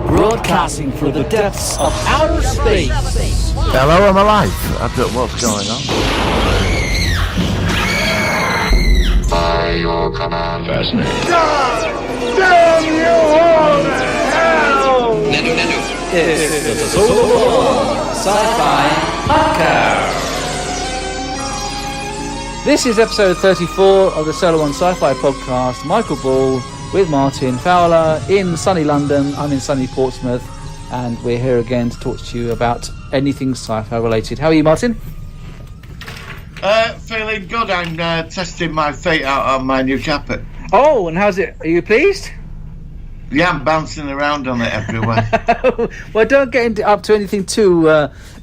Broadcasting through the depths of outer space. Hello, I'm alive. I don't know what's going on. By your command. Fascinating. God damn you all to hell! It's the Sci-Fi Podcast. This is episode 34 of the Solo One Sci-Fi Podcast. Michael Ball with Martin Fowler in sunny London. I'm in sunny Portsmouth, and we're here again to talk to you about anything sci-fi related. How are you, Martin? Feeling good. I'm testing my feet out on my new carpet. Oh, and how's it? Are you pleased? Yeah, I'm bouncing around on it everywhere. Well, don't get up to anything too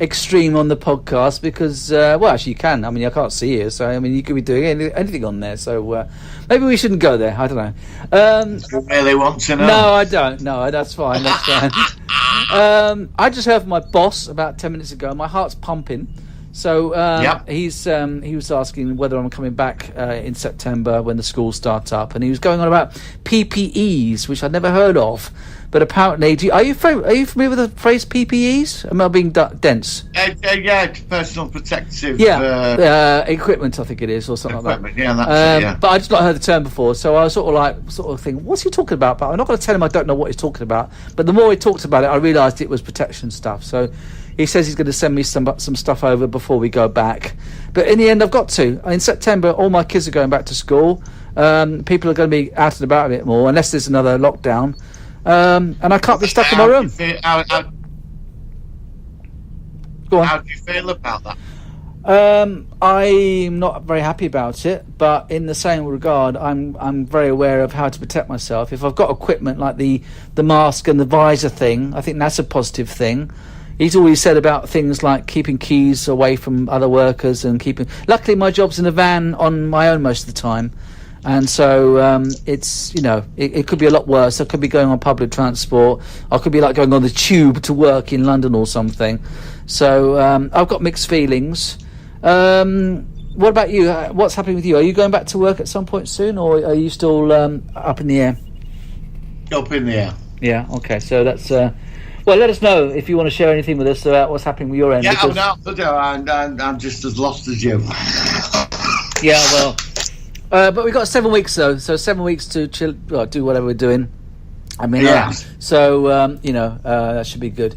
extreme on the podcast because, well, actually you can. I mean, I can't see you, so I mean, you could be doing anything on there. So maybe we shouldn't go there. I don't know. You really want to know? No, I don't. No, that's fine. That's fine. I just heard from my boss about 10 minutes ago. My heart's pumping. So Yep. he was asking whether I'm coming back in September when the schools start up, and he was going on about PPEs, which I'd never heard of. But apparently, are you familiar with the phrase PPEs? Am I being dense? Yeah, personal protective. Equipment, I think it is, or something like that. Yeah, that's it, yeah. But I just not heard the term before, so I was sort of thinking, what's he talking about? But I'm not going to tell him I don't know what he's talking about. But the more he talked about it, I realised it was protection stuff. So he says he's going to send me some stuff over before we go back. But in the end, I've got to. In September, all my kids are going back to school. People are going to be out and about a bit more, unless there's another lockdown. And I can't be stuck in my room. Go on. How do you feel about that? I'm not very happy about it, but in the same regard, I'm very aware of how to protect myself. If I've got equipment like the mask and the visor thing, I think that's a positive thing. He's always said about things like keeping keys away from other workers and keeping... Luckily, my job's in a van on my own most of the time. And so it's, it could be a lot worse. I could be going on public transport. I could be like going on the tube to work in London or something. So I've got mixed feelings. What about you? What's happening with you? Are you going back to work at some point soon, or are you still up in the air? Up in the air. Yeah, okay. So that's... well, let us know if you want to share anything with us about what's happening with your end. Yeah, because... I'm just as lost as you. Yeah, well... but we've got 7 weeks, though, so 7 weeks to chill, do whatever we're doing. I mean, yeah. That should be good.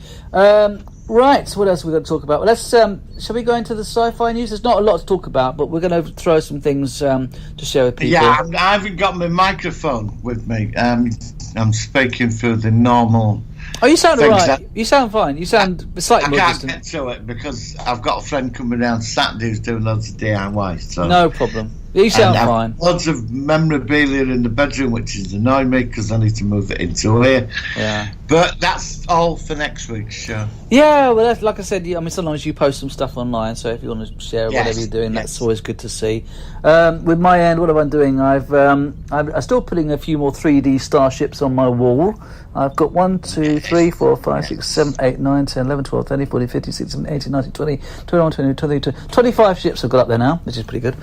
Right, what else are we going to talk about? Well, let's. Shall we go into the sci-fi news? There's not a lot to talk about, but we're going to throw some things to share with people. Yeah, I haven't got my microphone with me. I'm speaking through the normal. Oh, you sound all right. You sound fine. You sound slightly more distant. I can't get to it because I've got a friend coming down Saturday who's doing loads of DIY. So no problem. You sound fine. Lots of memorabilia in the bedroom, which is annoying me because I need to move it into here. Yeah. But that's all for next week's show. Yeah, well, that's, like I said, I mean, sometimes you post some stuff online, so if you want to share whatever you're doing, that's always good to see. With my end, what am I doing? I'm still putting a few more 3D starships on my wall. I've got 1, 2, 3, 4, 5, 6, 7, 8, 9, 10, 11, 12, 13, 14, 15, 16, 18, 19, 20, 21, 22, 23, 25 ships I've got up there now, which is pretty good.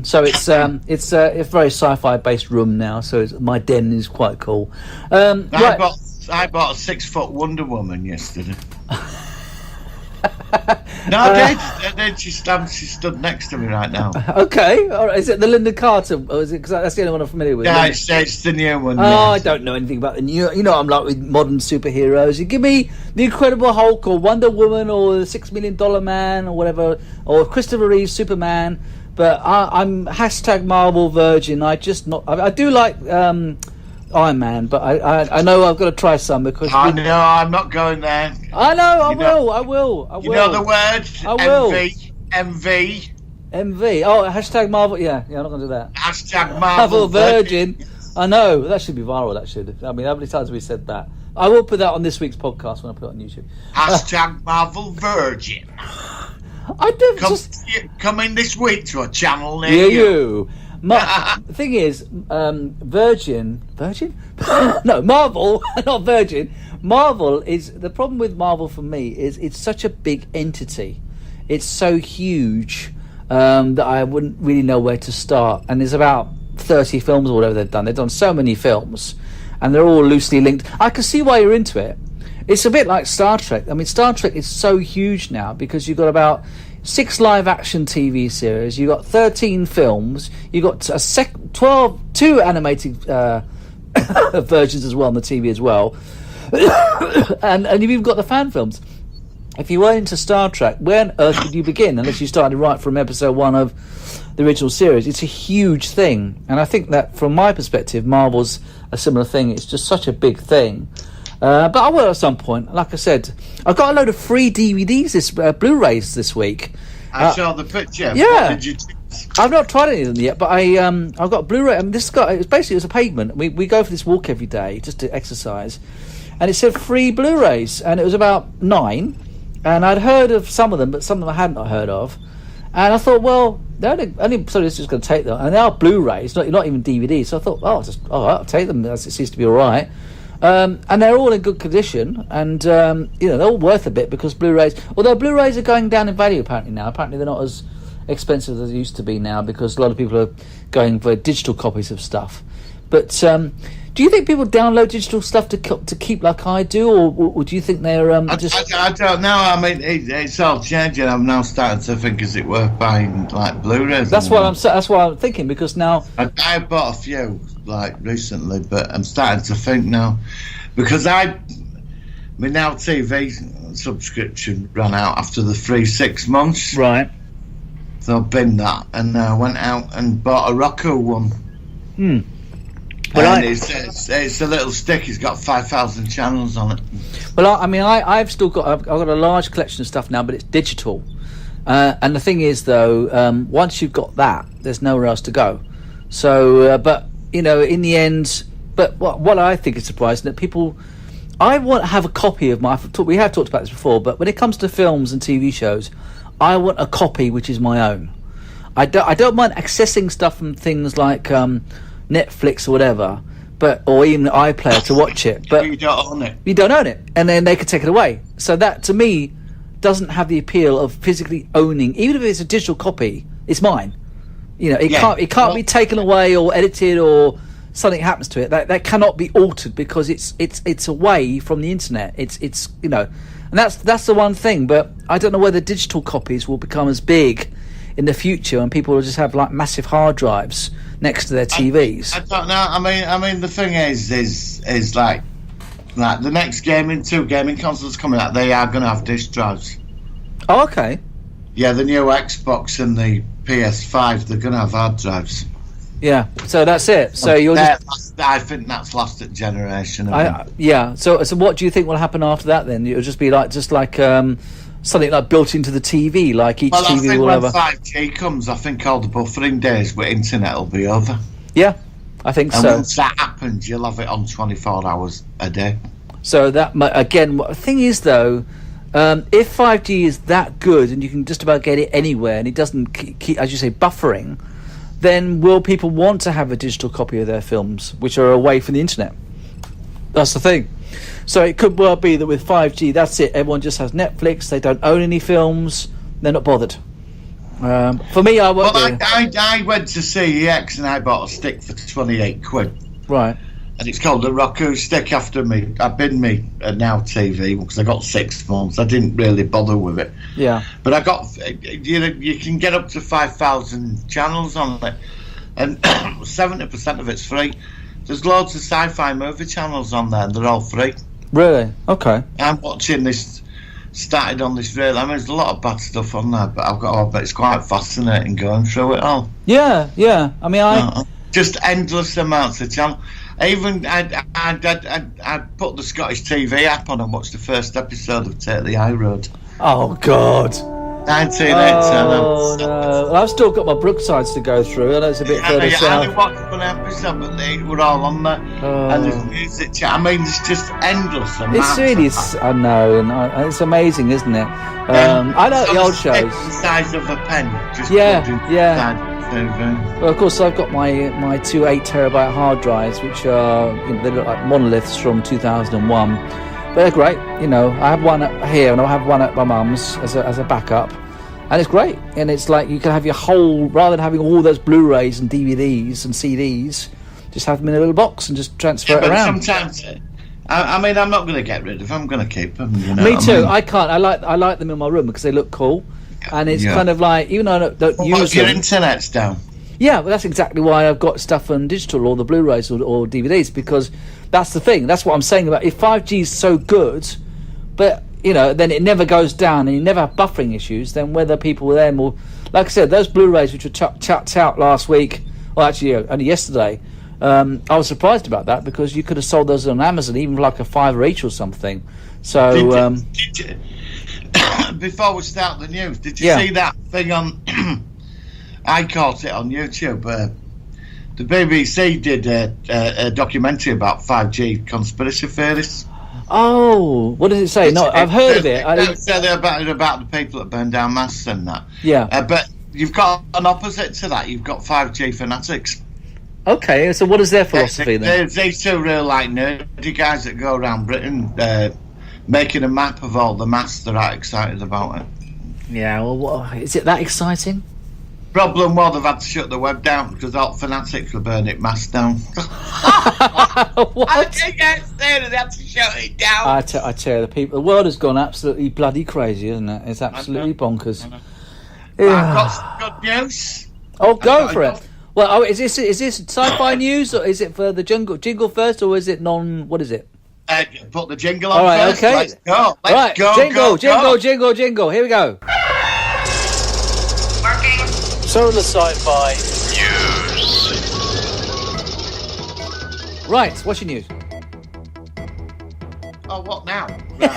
So it's a very sci-fi based room now, so my den is quite cool. I bought a 6-foot Wonder Woman yesterday. No, I did. She stood next to me right now. Okay, all right. Is it the Linda Carter? Or is it? Because that's the only one I'm familiar with. Yeah, it's the new one. Oh, yeah. I don't know anything about the new. You know, I'm like with modern superheroes. You give me the Incredible Hulk or Wonder Woman or the $6 Million Man or whatever, or Christopher Reeve Superman. But I'm hashtag Marvel Virgin. I do like Iron Man, but I know I've got to try some because I know I'm not going there. I know I will. You know the word? I will. MV. Oh, hashtag Marvel. Yeah, I'm not going to do that. Hashtag Marvel Virgin. I know that should be viral. That should. I mean, how many times have we said that? I will put that on this week's podcast when I put it on YouTube. Hashtag Marvel Virgin. I do coming this week to a channel near you. The thing is, Virgin? No, Marvel, not Virgin. Marvel is, the problem with Marvel for me is it's such a big entity. It's so huge that I wouldn't really know where to start. And there's about 30 films or whatever they've done. They've done so many films. and they're all loosely linked. I can see why you're into it. It's a bit like Star Trek. I mean, Star Trek is so huge now because you've got about 6 live-action TV series, you've got 13 films, you've got 2 animated versions as well on the TV as well, and you've even got the fan films. If you weren't into Star Trek, where on earth would you begin unless you started right from episode 1 of the original series? It's a huge thing, and I think that from my perspective, Marvel's a similar thing. It's just such a big thing. But I will at some point. Like I said, I've got a load of free DVDs, Blu-rays this week. I saw the picture. Yeah. What did you do? I've not tried any of them yet, but I've got Blu-ray. And this guy, it was a pavement. We go for this walk every day just to exercise, and it said free Blu-rays, and it was about 9. And I'd heard of some of them, but some of them I hadn't heard of. And I thought, well, they're only so it's just going to take them, and they are Blu-rays, not even DVDs. So I thought, I'll take them. As it seems to be all right. And they're all in good condition, and they're all worth a bit because Blu-rays. Although Blu-rays are going down in value apparently now. Apparently they're not as expensive as they used to be now because a lot of people are going for digital copies of stuff. But do you think people download digital stuff to keep like I do, or do you think they're just? I don't know. I mean, it's all changing. I'm now starting to think, is it worth buying like Blu-rays? That's what I'm thinking because now I bought a few like recently, but I'm starting to think now because my Now TV subscription ran out after the free 6 months. Right. So I've been that, and I went out and bought a Roku one. Well, it's a little stick. It's got 5,000 channels on it. Well, I've got a large collection of stuff now, but it's digital. And the thing is, though, once you've got that, there's nowhere else to go. So, but in the end, but what I think is surprising that people, I want to have a copy of we have talked about this before, but when it comes to films and TV shows, I want a copy which is my own. I don't mind accessing stuff from things like Netflix or whatever, or even iPlayer to watch it. But you don't own it. You don't own it, and then they can take it away. So that, to me, doesn't have the appeal of physically owning. Even if it's a digital copy, it's mine. It can't be taken away or edited or something happens to it. That cannot be altered because it's away from the internet. It's and that's the one thing. But I don't know whether digital copies will become as big in the future and people will just have like massive hard drives next to their TVs. I don't know. I mean, the thing is like the next two gaming consoles coming out, they are going to have disk drives. Oh, okay. Yeah, the new Xbox and the PS5, they're going to have hard drives. Yeah, so that's it. So I think that's last generation. Yeah. So what do you think will happen after that? Then it'll just be like something like built into the TV, like each TV will have. When 5G comes, I think all the buffering days with internet will be over. Yeah, I think and so. Once that happens, you'll have it on 24 hours a day. So that again, the thing is though, if 5G is that good and you can just about get it anywhere and it doesn't keep, as you say, buffering, then will people want to have a digital copy of their films which are away from the internet? That's the thing. So it could well be that with 5G, that's it. Everyone just has Netflix. They don't own any films. They're not bothered. For me, I won't. Well, I went to CEX and I bought a stick for 28 quid. Right. And it's called the Roku stick after I've been Now TV because I got 6 months. I didn't really bother with it. Yeah. But I got you can get up to 5,000 channels on it, and 70% of it's free. There's loads of sci-fi movie channels on there, and they're all free. Really? Okay. I'm watching this. Started on this rail. I mean, there's a lot of bad stuff on there, but it's quite fascinating going through it all. Yeah. I mean, just endless amounts of channels. I put the Scottish TV app on and watched the first episode of Take the High Road. Oh God. 1980. Oh no! I've still got my Brooksides to go through. I know it's a bit further south. I only watched one episode, but they were all on there. And there's music. I mean, it's just endless. It's really, I know, and it's amazing, isn't it? I know the old shows. The size of a pen. Just yeah. Well, of course, I've got my 2 8-terabyte hard drives, which are they look like monoliths from 2001. But they're great. I have one here and I have one at my mum's as a backup, and it's great. And it's like you can have your whole, rather than having all those Blu-rays and DVDs and CDs, just have them in a little box and just transfer it but around. sometimes, I mean, I'm not going to get rid of them. I'm going to keep them. You know Me what too. I mean? I can't. I like them in my room because they look cool, and it's Yeah. kind of like, even though I don't What use if your them. internet's down? Yeah, well, that's exactly why I've got stuff on digital or the Blu-rays or DVDs, because that's the thing. That's what I'm saying about if 5G is so good, but then it never goes down and you never have buffering issues. Then whether people then will, like I said, those Blu-rays which were chucked out last week, or actually only yesterday, I was surprised about that because you could have sold those on Amazon even for like a $5 each or something. So Did you, before we start the news, did you Yeah. see that thing on? I caught it on YouTube. The BBC did a documentary about 5G conspiracy theories. oh, what does it say? No, I've heard of it. I They didn't, say about the people that burn down masts and that. yeah. But you've got an opposite to that. You've got 5G fanatics. Okay, so what is their philosophy then? These two real like nerdy guys that go around Britain making a map of all the masts. They're right excited about it. Yeah, well, is it that exciting? Problem was they've had to shut the web down because all fanatics were burning masts down. What? They had to shut it down. I tell you, the world has gone absolutely bloody crazy, isn't it? It's absolutely bonkers. I've Yeah. got some good news. Oh, go I've for got- it. Well, is this sci-fi news, or is it for the jingle first, or is it non? What is it? Put the jingle on All right, first. okay. Let's go. Let's Right, go. jingle. Go. Here we go. Working. So the sci-fi. Right, what's your news? Oh, what now? Right.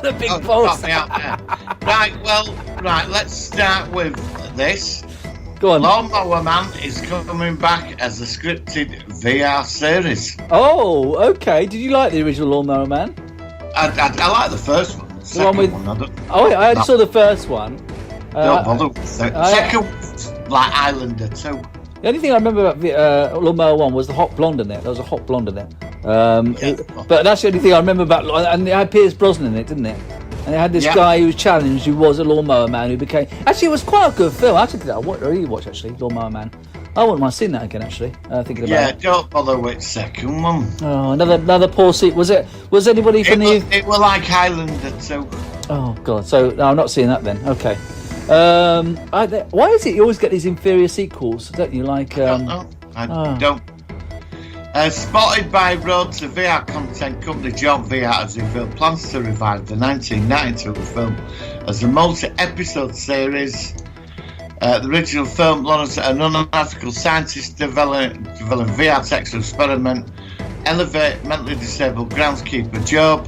The big Oh, boss. got me out there. Right, let's start with this. Go on. Lawnmower Man is coming back as a scripted VR series. Oh, okay. Did you like the original Lawnmower Man? I like the first one. The second one with- I don't, Oh, I only saw the first one. don't bother with the second. Second one's like Islander too. The only thing I remember about Lawnmower 1 was the hot blonde in it. There was a hot blonde in it. But that's the only thing I remember about. And it had Pierce Brosnan in it, didn't it? And it had this Yeah. guy who was challenged, who was a Lawnmower Man, who became... Actually, it was quite a good film. I took that. I really watched, actually, Lawnmower Man. I wouldn't mind seeing that again, actually, thinking about Yeah, it. don't bother with the second one. Oh, another poor seat. Was anybody from the... It was like Highlander too. Oh, God. So, no, I'm not seeing that then. Okay. Why is it you always get these inferior sequels, don't you? Like... I don't. Spotted by Road to VR content company John VR as revealed plans to revive the 1992 film as a multi-episode series. The original film launched an unethical scientist developing VR tech to experiment, elevate mentally disabled groundskeeper Job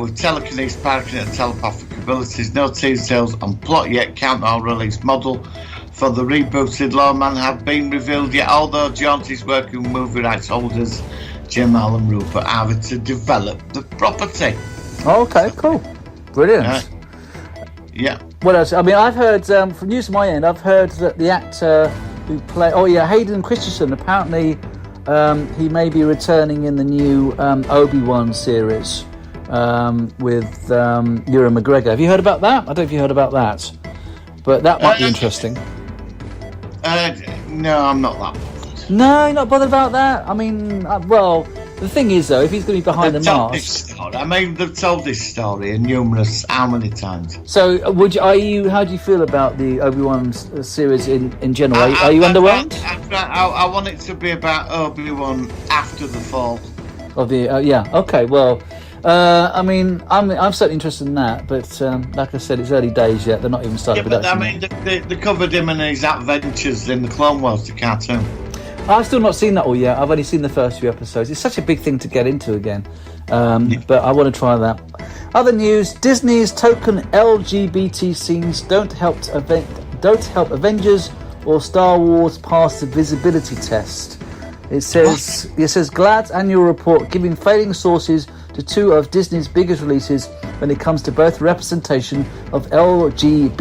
with telekinesis, parking and telepathic abilities. No details on plot yet. Countdown release model for the rebooted Lawman have been revealed yet, although Jones is working with movie rights holders Jamal and Rupert Harvey to develop the property. Okay, cool. Brilliant. Yeah. What else? I mean, I've heard, from news from my end, I've heard that the actor who played... Oh, yeah, Hayden Christensen, apparently he may be returning in the new Obi-Wan series with Ewan McGregor. Have you heard about that? I don't know if you heard about that. But that might be interesting. No, I'm not that bothered. No, you're not bothered about that? I mean, well, the thing is, though, if he's going to be behind They've the told mask... this story. I mean, they've told this story how many times? So, how do you feel about the Obi-Wan series in general? Are you underwhelmed? I want it to be about Obi-Wan after the fall. Of the yeah, okay. Well, I mean, I'm certainly interested in that, but like I said, it's early days yet. They're not even started Yeah, but I production. mean, they covered him in his adventures in the Clone Wars, the cartoon. I've still not seen that all yet. I've only seen the first few episodes. It's such a big thing to get into again, but I want to try that. Other news: Disney's token LGBT scenes don't help Avengers or Star Wars pass the visibility test. It says GLAAD's annual report giving failing sources to two of Disney's biggest releases when it comes to both representation of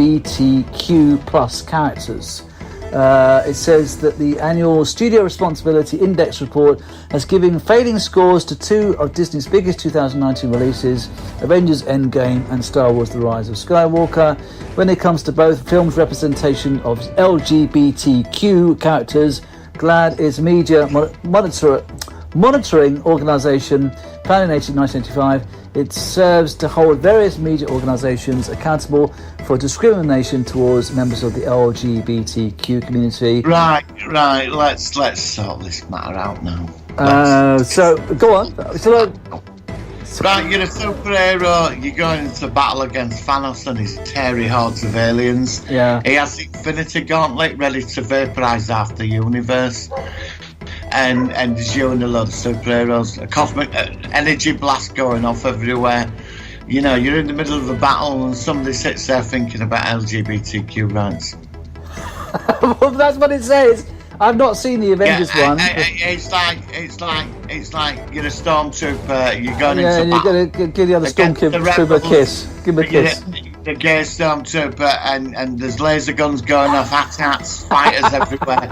LGBTQ plus characters. It says that the annual Studio Responsibility Index report has given failing scores to two of Disney's biggest 2019 releases, Avengers Endgame and Star Wars The Rise of Skywalker, when it comes to both films' representation of LGBTQ characters, GLAAD is media monitoring organisation founded in 1985. It serves to hold various media organisations accountable for discrimination towards members of the LGBTQ community. Right. Let's sort this matter out now. So go on. Right, you're a superhero. You're going into battle against Thanos and his hairy hordes of aliens. Yeah. He has the Infinity Gauntlet ready to vaporise half the universe. And there's you and a lot of superheroes. A cosmic energy blast going off everywhere. You know, you're in the middle of a battle and somebody sits there thinking about LGBTQ rights. Well, that's what it says. I've not seen the Avengers one. It's like you're a stormtrooper. You're going into and you're battle. going to give the other stormtrooper a kiss. Give him a kiss. The gay stormtrooper, and there's laser guns going off, hats, fighters everywhere.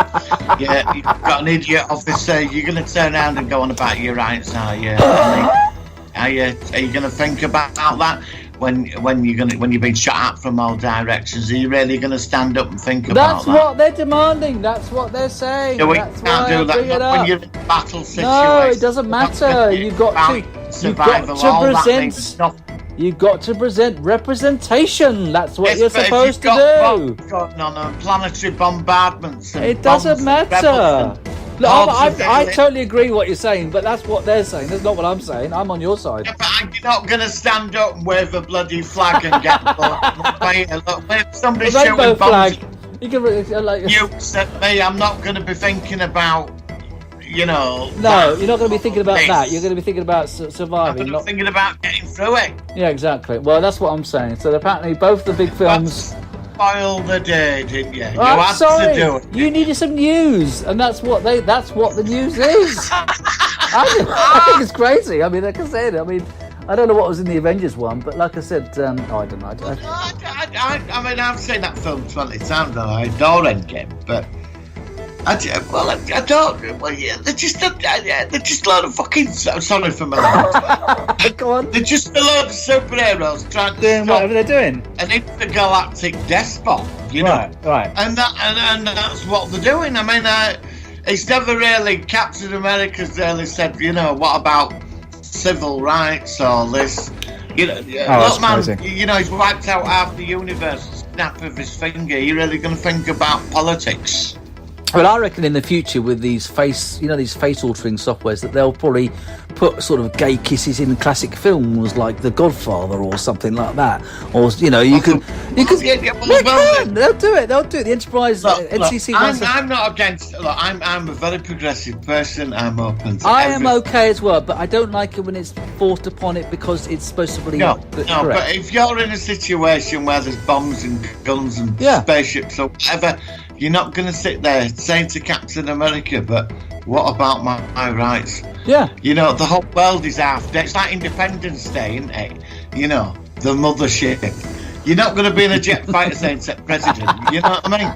Yeah, you've got an idiot officer. You're going to turn around and go on about your rights, are you? Are you going to think about that? When you're being shot at from all directions, are you really going to stand up and think about that? That's what they're demanding. That's what they're saying. Yeah, we That's can't do that. Not when you're in a battle situation. No, it doesn't matter. You've got to present. You've got to present representation. That's what you're supposed to do. Going on planetary bombardments. It doesn't matter. Look, I totally agree with what you're saying, but that's what they're saying. That's not what I'm saying. I'm on your side. Yeah, but you're not going to stand up and wave a bloody flag and get look, somebody shooting bombs. You can you said me. I'm not going to be thinking about, No, you're not going to be thinking about that. You're going to be thinking about surviving. I'm not thinking about getting through it. Yeah, exactly. Well, that's what I'm saying. So apparently, both the big films. Spoil the day, didn't you? I'm sorry. To do it. You needed some news, and that's what the news is. I think it's crazy. I mean, like I said, I don't know what was in the Avengers one, but like I said, I don't know. I mean, I've seen that film 20 times now. I adore Endgame, but I don't. Well, yeah, they're just a load of fucking. Sorry for my language. Go on. They're just a load of superheroes trying to doing stop whatever they're doing. An intergalactic despot, you know. Right. And that's what they're doing. I mean, it's never really Captain America's really said, what about civil rights or this? Look, man, crazy. He's wiped out half the universe. Snap of his finger. You're really going to think about politics? Well, I reckon in the future with these face altering softwares that they'll probably put sort of gay kisses in classic films like The Godfather or something like that. Or they'll do it. The Enterprise NCC. I'm not against. Look, I'm a very progressive person. I'm open to. I am okay as well, but I don't like it when it's forced upon it because it's supposed to be. No. But if you're in a situation where there's bombs and guns and spaceships or whatever. You're not going to sit there saying to Captain America, but what about my rights? Yeah. The whole world is after. It's like Independence Day, isn't it? The mothership. You're not going to be in a jet fighter saying to president. You know what I mean?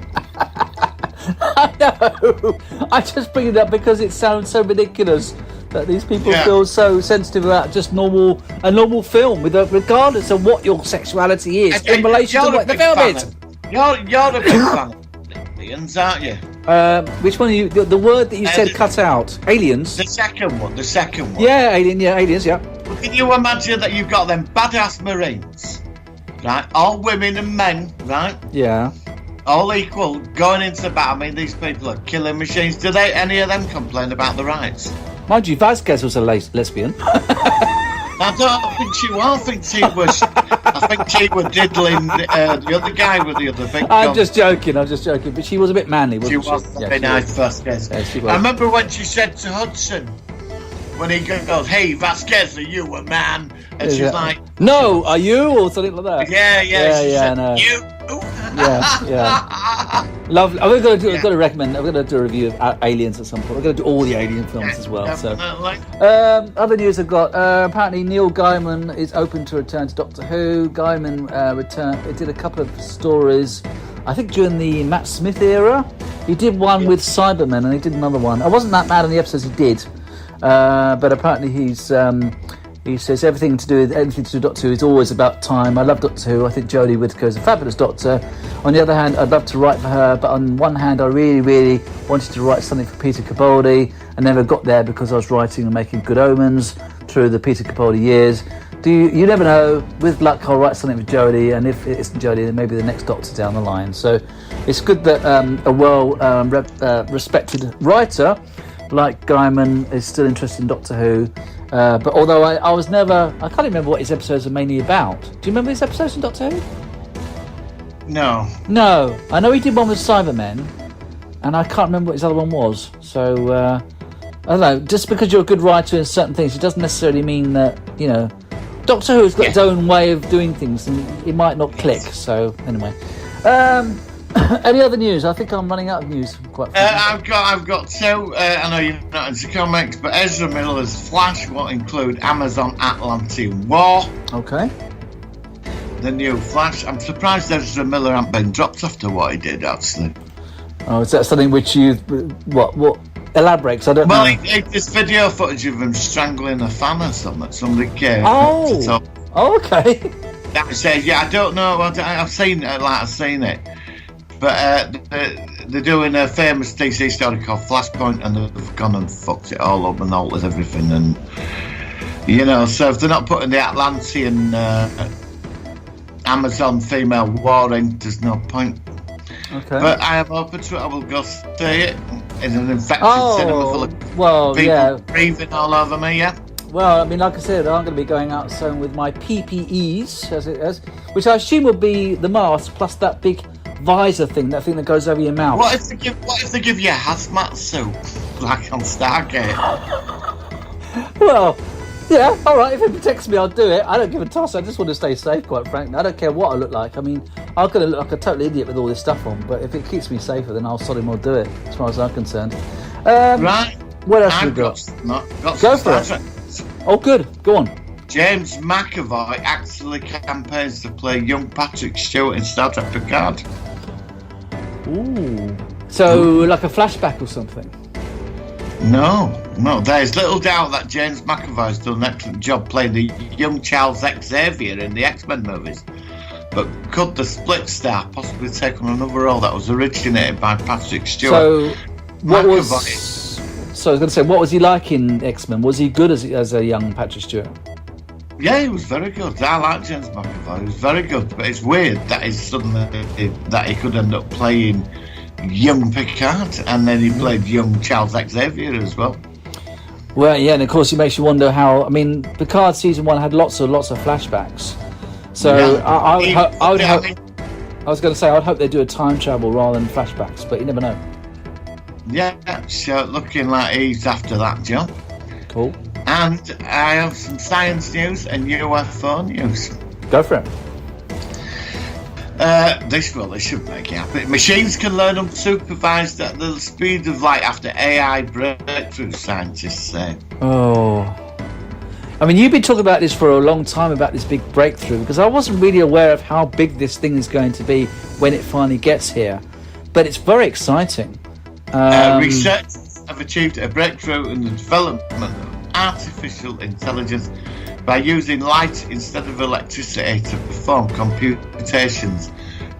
I know. I just bring it up because it sounds so ridiculous that these people feel so sensitive about just a normal film, regardless of what your sexuality is in relation to what the film is. You're a big fan. Aliens, aren't you? Which one are you? The word that you said cut out. Aliens. The second one. Yeah, aliens. Yeah. Can you imagine that you've got them badass Marines, right? All women and men, right? Yeah. All equal, going into battle. I mean, these people are killing machines. Do any of them complain about the rights? Mind you, Vasquez was a lesbian. I don't think she was. I think she was diddling the other guy with the other big gun. I'm just joking. But she was a bit manly, wasn't she? Was very nice, Vasquez. Yeah, she was. I remember when she said to Hudson, when he goes, "Hey, Vasquez, are you a man?" And she's like, "No, are you?" or something like that. Yeah. She said, no. You. Yeah. Lovely. I'm going to recommend. I'm going to do a review of Aliens at some point. I'm going to do all the Alien films as well. Definitely. So, other news I've got. Apparently, Neil Gaiman is open to return to Doctor Who. Gaiman returned. He did a couple of stories, I think, during the Matt Smith era. He did one with Cybermen, and he did another one. I wasn't that mad on the episodes he did, but apparently he's He says anything to do with Doctor Who is always about time. I love Doctor Who. I think Jodie Whittaker is a fabulous Doctor. On the other hand, I'd love to write for her, but on one hand, I really wanted to write something for Peter Capaldi. I never got there because I was writing and making Good Omens through the Peter Capaldi years. You never know. With luck, I'll write something for Jodie, and if it isn't Jodie, then maybe the next Doctor down the line. So it's good that a respected writer like Gaiman is still interested in Doctor Who. But although I can't remember what his episodes are mainly about. Do you remember his episodes in Doctor Who? No. No. I know he did one with Cybermen, and I can't remember what his other one was. So, I don't know. Just because you're a good writer in certain things, it doesn't necessarily mean that, Doctor Who's got its own way of doing things, and it might not click. So, anyway. Any other news? I think I'm running out of news. I've got two. I know you're not into comics, but Ezra Miller's Flash will include Amazon Atlantean War. Okay. The new Flash. I'm surprised Ezra Miller hasn't been dropped after what he did, actually. Oh, is that something which you... What elaborate? 'Cause I don't know. Well, this video footage of him strangling a fan or something. Somebody came to talk. Oh, okay. That said, I don't know. I've seen it. But they're doing a famous DC story called Flashpoint, and they've gone and fucked it all up and altered everything. And, so if they're not putting the Atlantean Amazon female war in, there's no point. Okay. But I am open to it. I will go see it in an infected cinema full of people breathing all over me, yeah? Well, I mean, like I said, I'm going to be going out soon with my PPEs, which I assume will be the mask plus that big visor thing, that thing that goes over your mouth. What if they give you a hazmat suit, like on Stargate? Well, yeah, all right. If it protects me, I'll do it. I don't give a toss. I just want to stay safe, quite frankly. I don't care what I look like. I mean, I'm going to look like a total idiot with all this stuff on, but if it keeps me safer, then I'll sod more do it, as far as I'm concerned. Right. What else have we got? Go for it. Oh, good. Go on. James McAvoy actually campaigns to play young Patrick Stewart in Star Trek Picard. Ooh. So, like a flashback or something? No. There's little doubt that James McAvoy's done an excellent job playing the young Charles Xavier in the X-Men movies. But could the split star possibly take on another role that was originated by Patrick Stewart? So, what was he like in X-Men? Was he good as a young Patrick Stewart? Yeah, he was very good. I like James McAvoy. He was very good, but it's weird that he could end up playing young Picard, and then he played young Charles Xavier as well. Well, yeah, and of course it makes you wonder how. I mean, Picard season 1 had lots of flashbacks. So yeah. I was going to say I'd hope they do a time travel rather than flashbacks, but you never know. Yeah, so looking like he's after that job. Cool. And I have some science news and UFO news. Go for it. This should make you happy. Machines can learn unsupervised at the speed of light after AI breakthrough, scientists say. Oh. I mean, you've been talking about this for a long time, about this big breakthrough, because I wasn't really aware of how big this thing is going to be when it finally gets here. But it's very exciting. Researchers have achieved a breakthrough in the development of artificial intelligence by using light instead of electricity to perform computations.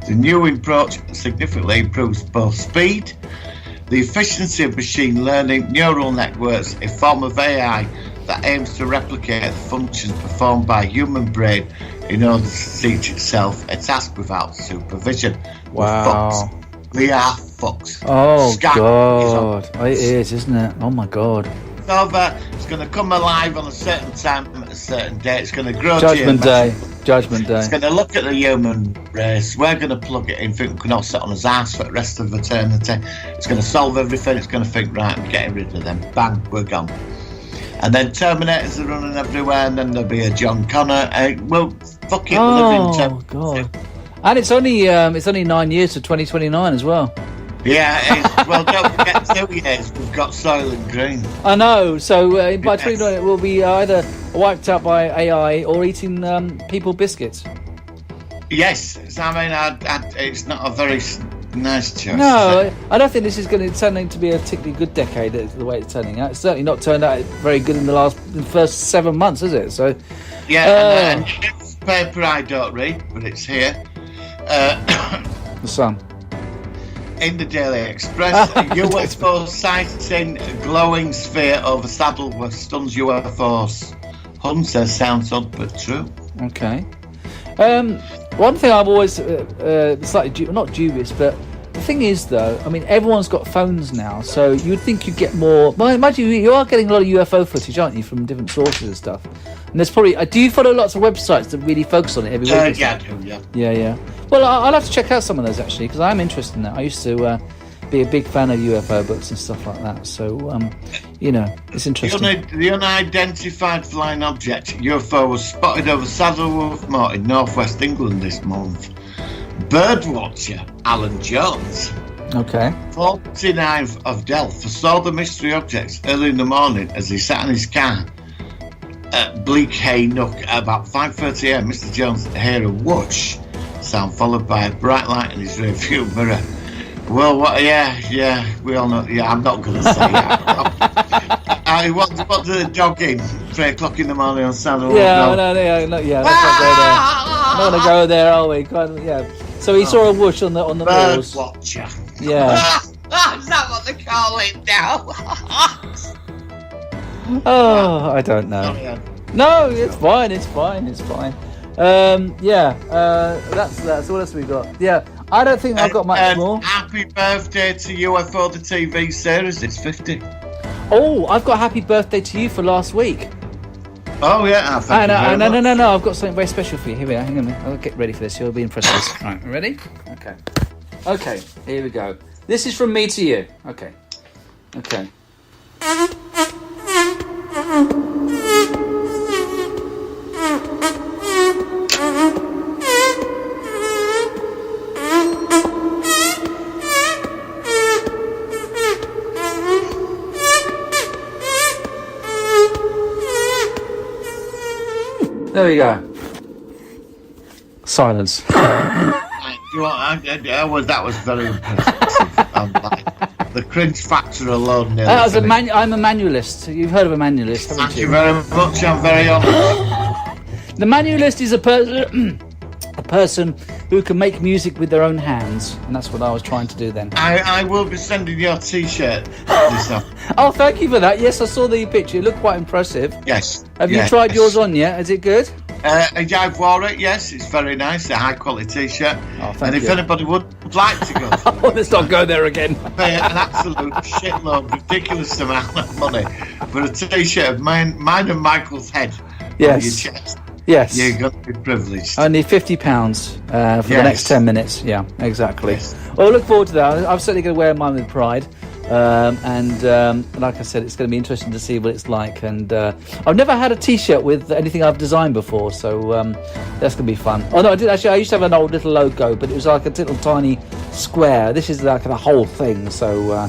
The new approach significantly improves both speed, the efficiency of machine learning neural networks, a form of AI that aims to replicate the functions performed by a human brain in order to teach itself a task without supervision. Wow. We are fucked. Oh, God. It is, isn't it? Oh, my God. It's over. It's going to come alive on a certain time at a certain day. It's going to grow. Judgment Day. It's going to look at the human race. We're going to plug it in, think we can all sit on his ass for the rest of eternity. It's going to solve everything. It's going to think, right, I'm getting rid of them. Bang, we're gone. And then Terminators are running everywhere, and then there'll be a John Connor. We'll fucking live in Terminator. God. And it's only 9 years to 2029 as well. Yeah, well, don't forget 2 years, we've got Soylent Green. I know, so by 2029 it will be either wiped out by AI or eating people biscuits. Yes, so, I mean, it's not a very Nice choice. No, I don't think this is going to turn into be a particularly good decade. The way it's turning out, it's certainly not turned out very good in the first 7 months, is it? So, yeah, and newspaper I don't read, but it's here. The Sun. In the Daily Express, UFO sighting glowing sphere over Saddleworth stuns UFOs. Hunter sounds odd but true. Okay. One thing I'm always slightly not dubious, but the thing is, though, I mean, everyone's got phones now, so you'd think you'd get more. Well, imagine you are getting a lot of UFO footage, aren't you, from different sources and stuff? And there's probably. Do you follow lots of websites that really focus on it every week? Yeah, I do. Yeah. Well, I'll have to check out some of those actually, because I'm interested in that. I used to be a big fan of UFO books and stuff like that. So, it's interesting. The unidentified flying object UFO was spotted over Saddleworth Moor in northwest England this month. Birdwatcher Alan Jones, Okay. 49 of Delft, saw the mystery objects early in the morning as he sat in his car at Bleakhay Nook at about 5:30am. Mr. Jones heard a whoosh sound followed by a bright light in his rearview mirror. Well, we all know. Yeah, I'm not going to say that. I want to jog in 3 o'clock in the morning on Saturday. Yeah, no. Let's not going to go there, are we? So he saw a whoosh on the walls. Birdwatcher. Yeah. Is that what they call it now? Oh, I don't know. No, it's fine. That's what else we got? Yeah, I don't think I've got much more. Happy birthday to UFO the TV series. It's 50. Oh, I've got happy birthday to you for last week. Oh yeah, No. I've got something very special for you. Here we are. Hang on a minute. I'll get ready for this. You'll be impressed with this. Right, ready? Okay. Here we go. This is from me to you. Okay. There we go. Silence. That was very impressive. The cringe factor alone. I'm a manualist. You've heard of a manualist, haven't Thank you very much. I'm very honoured. The manualist is a person who can make music with their own hands, and that's what I was trying to do then. I will be sending your T-shirt this afternoon. Oh, thank you for that. Yes, I saw the picture. It looked quite impressive. Yes. Have you tried yours on yet? Is it good? I've worn it, yes. It's very nice. A high-quality T-shirt. Oh, and if anybody would like to go for it, let's not go there again. pay an absolute shitload, ridiculous amount of money for a T-shirt of mine and Michael's head on your chest. Yes. You're going to be privileged. Only £50 for the next 10 minutes. Yeah, exactly. Yes. Well, I look forward to that. I'm certainly going to wear mine with pride. And like I said, it's going to be interesting to see what it's like. And I've never had a T-shirt with anything I've designed before, so that's going to be fun. Oh, no, I did actually. I used to have an old little logo, but it was like a little tiny square. This is like the whole thing, so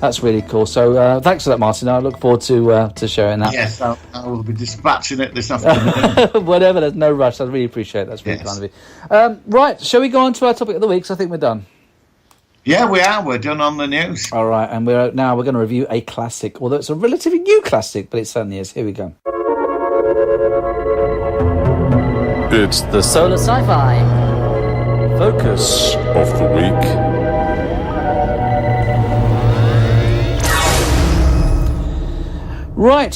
that's really cool. So thanks for that, Martin. I look forward to sharing that. Yes, I will be dispatching it this afternoon. Whatever, there's no rush. I really appreciate it. That's really kind of you. Right, shall we go on to our topic of the week? 'Cause I think we're done. Yeah, we are. We're done on the news. All right, and we're going to review a classic, although it's a relatively new classic, but it certainly is. Here we go. It's the Solar Sci-Fi focus of the week. Right,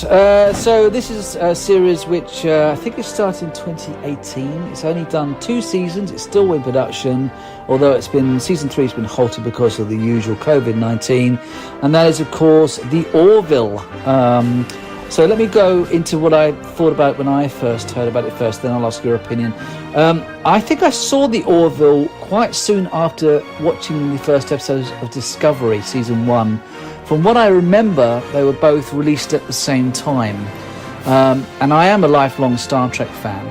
so this is a series which I think it started in 2018. It's only done 2 seasons. It's still in production, although season 3 has been halted because of the usual COVID-19. And that is, of course, The Orville. So let me go into what I thought about when I first heard about it first, then I'll ask your opinion. I think I saw The Orville quite soon after watching the first episodes of Discovery, season 1. From what I remember, they were both released at the same time. And I am a lifelong Star Trek fan.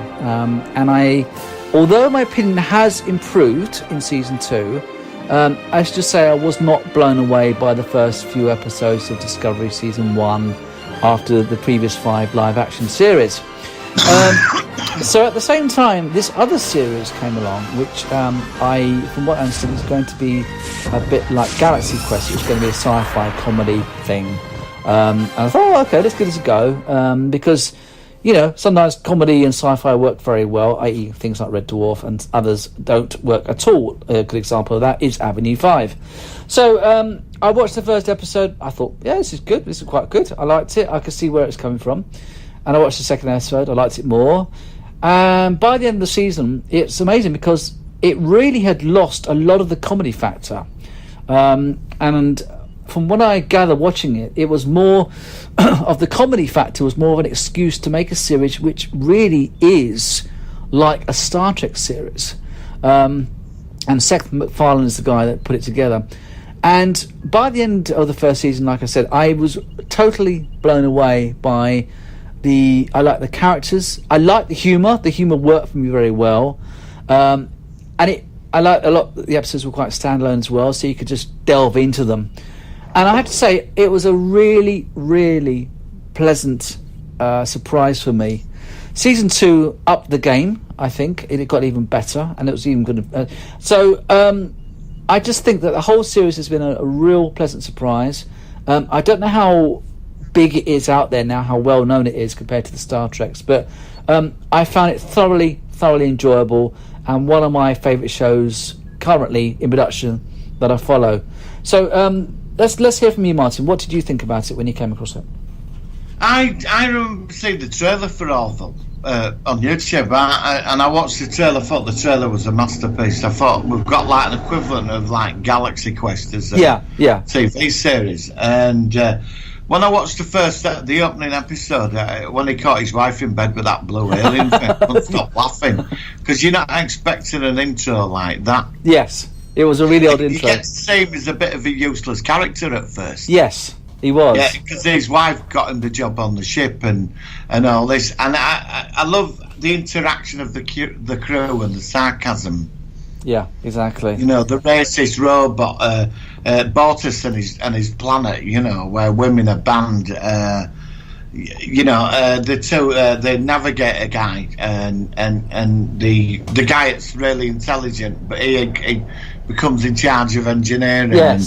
Although my opinion has improved in season 2, I should just say I was not blown away by the first few episodes of Discovery season 1 after the previous 5 live action series. So at the same time, this other series came along, which from what I understand, is going to be a bit like Galaxy Quest. It's going to be a sci-fi comedy thing. And I thought, oh, okay, let's give this a go. Because, sometimes comedy and sci-fi work very well, i.e. things like Red Dwarf, and others don't work at all. A good example of that is Avenue 5. So I watched the first episode. I thought, yeah, this is good. This is quite good. I liked it. I could see where it's coming from. And I watched the second episode. I liked it more. And by the end of the season, it's amazing because it really had lost a lot of the comedy factor. And from what I gather watching it, it was more of the comedy factor was more of an excuse to make a series which really is like a Star Trek series. And Seth MacFarlane is the guy that put it together. And by the end of the first season, like I said, I was totally blown away by I like the characters. I like the humour. The humour worked for me very well. I like a lot. The episodes were quite standalone as well, so you could just delve into them. And I have to say, it was a really, really pleasant surprise for me. Season 2 upped the game. I think it got even better, and it was even good. I just think that the whole series has been a real pleasant surprise. I don't know how big it is out there now, how well known it is compared to the Star Treks, but I found it thoroughly enjoyable, and one of my favourite shows currently in production that I follow. So let's hear from you, Martin. What did you think about it when you came across it? I remember seeing the trailer for all of them on YouTube, and I watched the trailer. Thought the trailer was a masterpiece. I thought we've got like an equivalent of like Galaxy Quest as a TV series, and when I watched the opening episode, when he caught his wife in bed with that blue alien thing, I couldn't stop laughing, because you're not expecting an intro like that. Yes, it was a really odd intro. You get to see him as a bit of a useless character at first. Yes, he was. Yeah, because his wife got him the job on the ship and all this. And I love the interaction of the crew and the sarcasm. Yeah, exactly. The racist robot, Bortus and his planet, where women are banned. The navigator guy and the guy that's really intelligent, but he becomes in charge of engineering and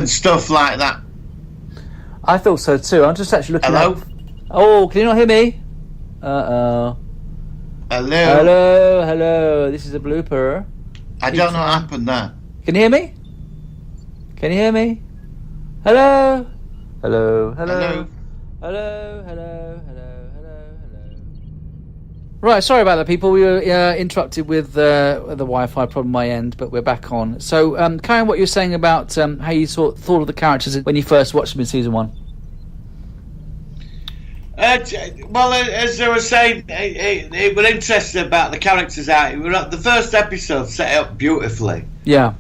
stuff like that. I thought so too. I'm just actually looking. Hello? Oh, can you not hear me? Uh-oh. Hello. This is a blooper. I don't know what happened there. Can you hear me? Hello. Right, sorry about that, people. We were interrupted with the Wi-Fi problem on my end, but we're back on. So, Karen, what you're saying about how you thought of the characters when you first watched them in season 1? Well, as I was saying, it was interesting about the characters out. The first episode set it up beautifully. Yeah.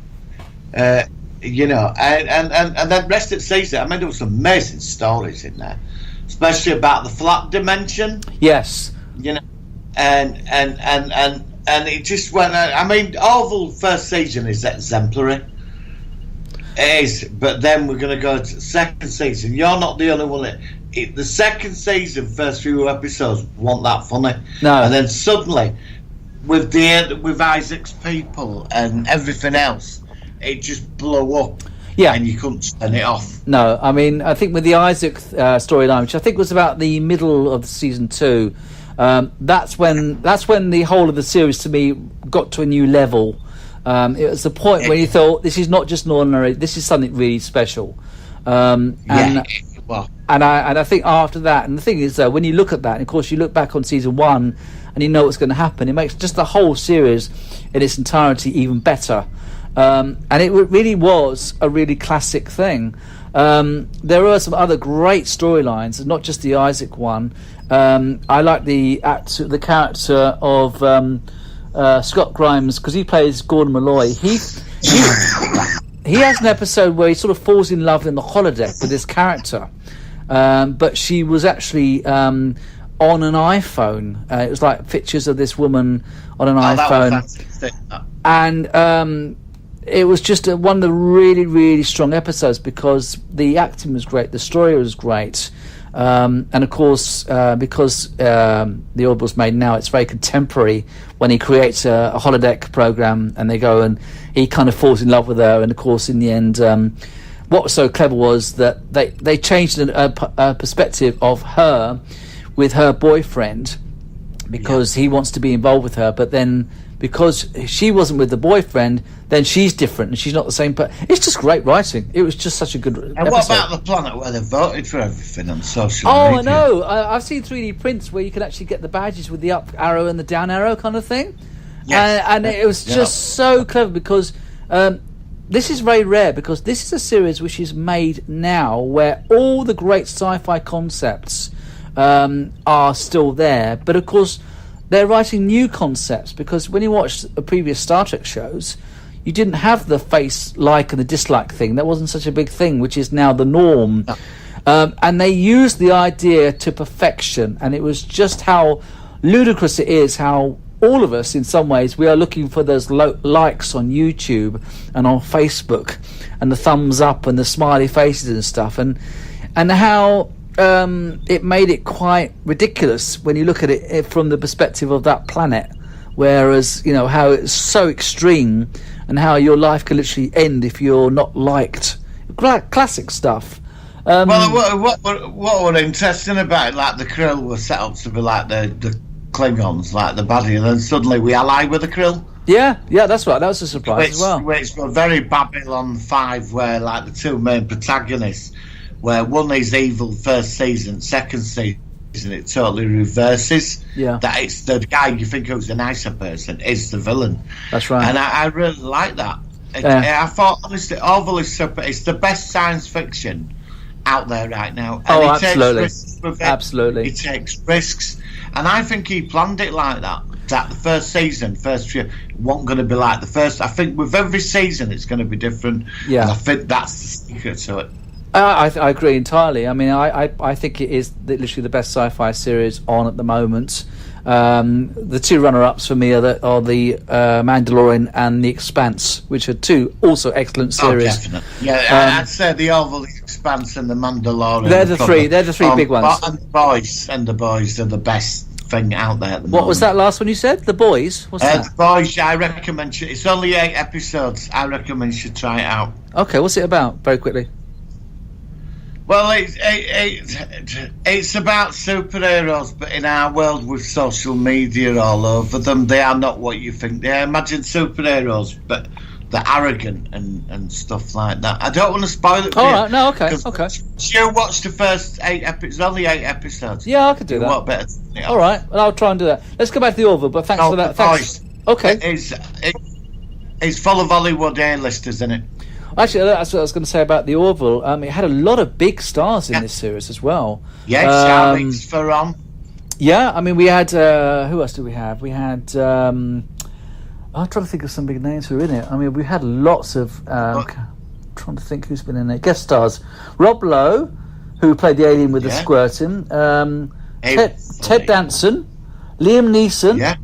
And then rest of the season, I mean, there were some amazing stories in there, especially about the flat dimension. Yes. And it just went. I mean, all the first season is exemplary. It is, but then we're going to go to the second season. You're not the only one. The second season, first few episodes, weren't that funny. No. And then suddenly, with Isaac's people and everything else, it just blew up. Yeah. And you couldn't turn it off. No, I mean, I think with the Isaac storyline, which I think was about the middle of season 2, that's when the whole of the series to me got to a new level. It was the point where you thought, this is not just an ordinary, this is something really special. And I think after that, and the thing is, when you look at that, and of course you look back on season 1 and you know what's going to happen, it makes just the whole series in its entirety even better. And it really was a really classic thing. There were some other great storylines, not just the Isaac one. I like the character of Scott Grimes, because he plays Gordon Malloy. He has an episode where he sort of falls in love in the holodeck with this character, but she was actually on an iPhone. It was like pictures of this woman on an iPhone, and it was just one of the really, really strong episodes because the acting was great, the story was great, and of course, because the Orble's made now, it's very contemporary. When he creates a holodeck program, and they go and he kind of falls in love with her, and of course, in the end, what was so clever was that they changed a perspective of her with her boyfriend because he wants to be involved with her, but then because she wasn't with the boyfriend, then she's different and she's not the same. But it's just great writing. It was just such a good episode. And what about the planet where they voted for everything on social media? Oh, I know. I've seen 3D prints where you can actually get the badges with the up arrow and the down arrow kind of thing. Yes. And it was just so clever because this is very rare because this is a series which is made now where all the great sci-fi concepts are still there. But of course, they're writing new concepts because when you watch the previous Star Trek shows, you didn't have the face like and the dislike thing. That wasn't such a big thing, which is now the norm. No. And they used the idea to perfection, and it was just how ludicrous it is how all of us, in some ways, we are looking for those likes on YouTube and on Facebook and the thumbs up and the smiley faces and stuff, and how it made it quite ridiculous when you look at it from the perspective of that planet, whereas how it's so extreme and how your life can literally end if you're not liked. Classic stuff. Well, what was interesting about it, like the Krill were set up to be like the Klingons, like the baddie, and then suddenly we ally with the Krill. Yeah, that's right. That was a surprise as well. Which were very Babylon 5, where like the two main protagonists, where one is evil first season, second season it totally reverses. Yeah, that it's the guy you think who's the nicer person is the villain. That's right. And I really like that. I thought honestly, Orville is super. It's the best science fiction out there right now. And he absolutely, takes risks with it. Absolutely, he takes risks, and I think he planned it like that. That the first few wasn't going to be like the first. I think with every season it's going to be different. Yeah, and I think that's the secret to it. I agree entirely. I mean, I think it is literally the best sci-fi series on at the moment. The two runner-ups for me are the Mandalorian and The Expanse, which are two also excellent series. Oh, definitely. Yeah, I'd say the Orville, The Expanse, and the Mandalorian. They're the three big ones. And the boys are the best thing out there at the moment. What was that last one you said? The Boys? What's that? The Boys, I recommend you. It's only 8 episodes. I recommend you should try it out. Okay, what's it about? Very quickly. Well, it's about superheroes, but in our world with social media all over them, they are not what you think they are. Imagine superheroes, but they're arrogant and stuff like that. I don't want to spoil it for you. All right, no, okay. You watch the first 8 episodes, only 8 episodes. Yeah, I could do that. What better? All right, well, I'll try and do that. Let's go back to the Orville, but thanks for that. Thanks. Okay. It's full of Hollywood A-listers in it. Actually, that's what I was going to say about the Orville. It had a lot of big stars in this series as well. Yeah, Charlize Theron. Yeah, I mean, we had who else did we have? We had I'm trying to think of some big names who were in it. I mean, we had lots of trying to think who's been in it. Guest stars: Rob Lowe, who played the alien with the squirting. Ted Danson, Liam Neeson. Yeah.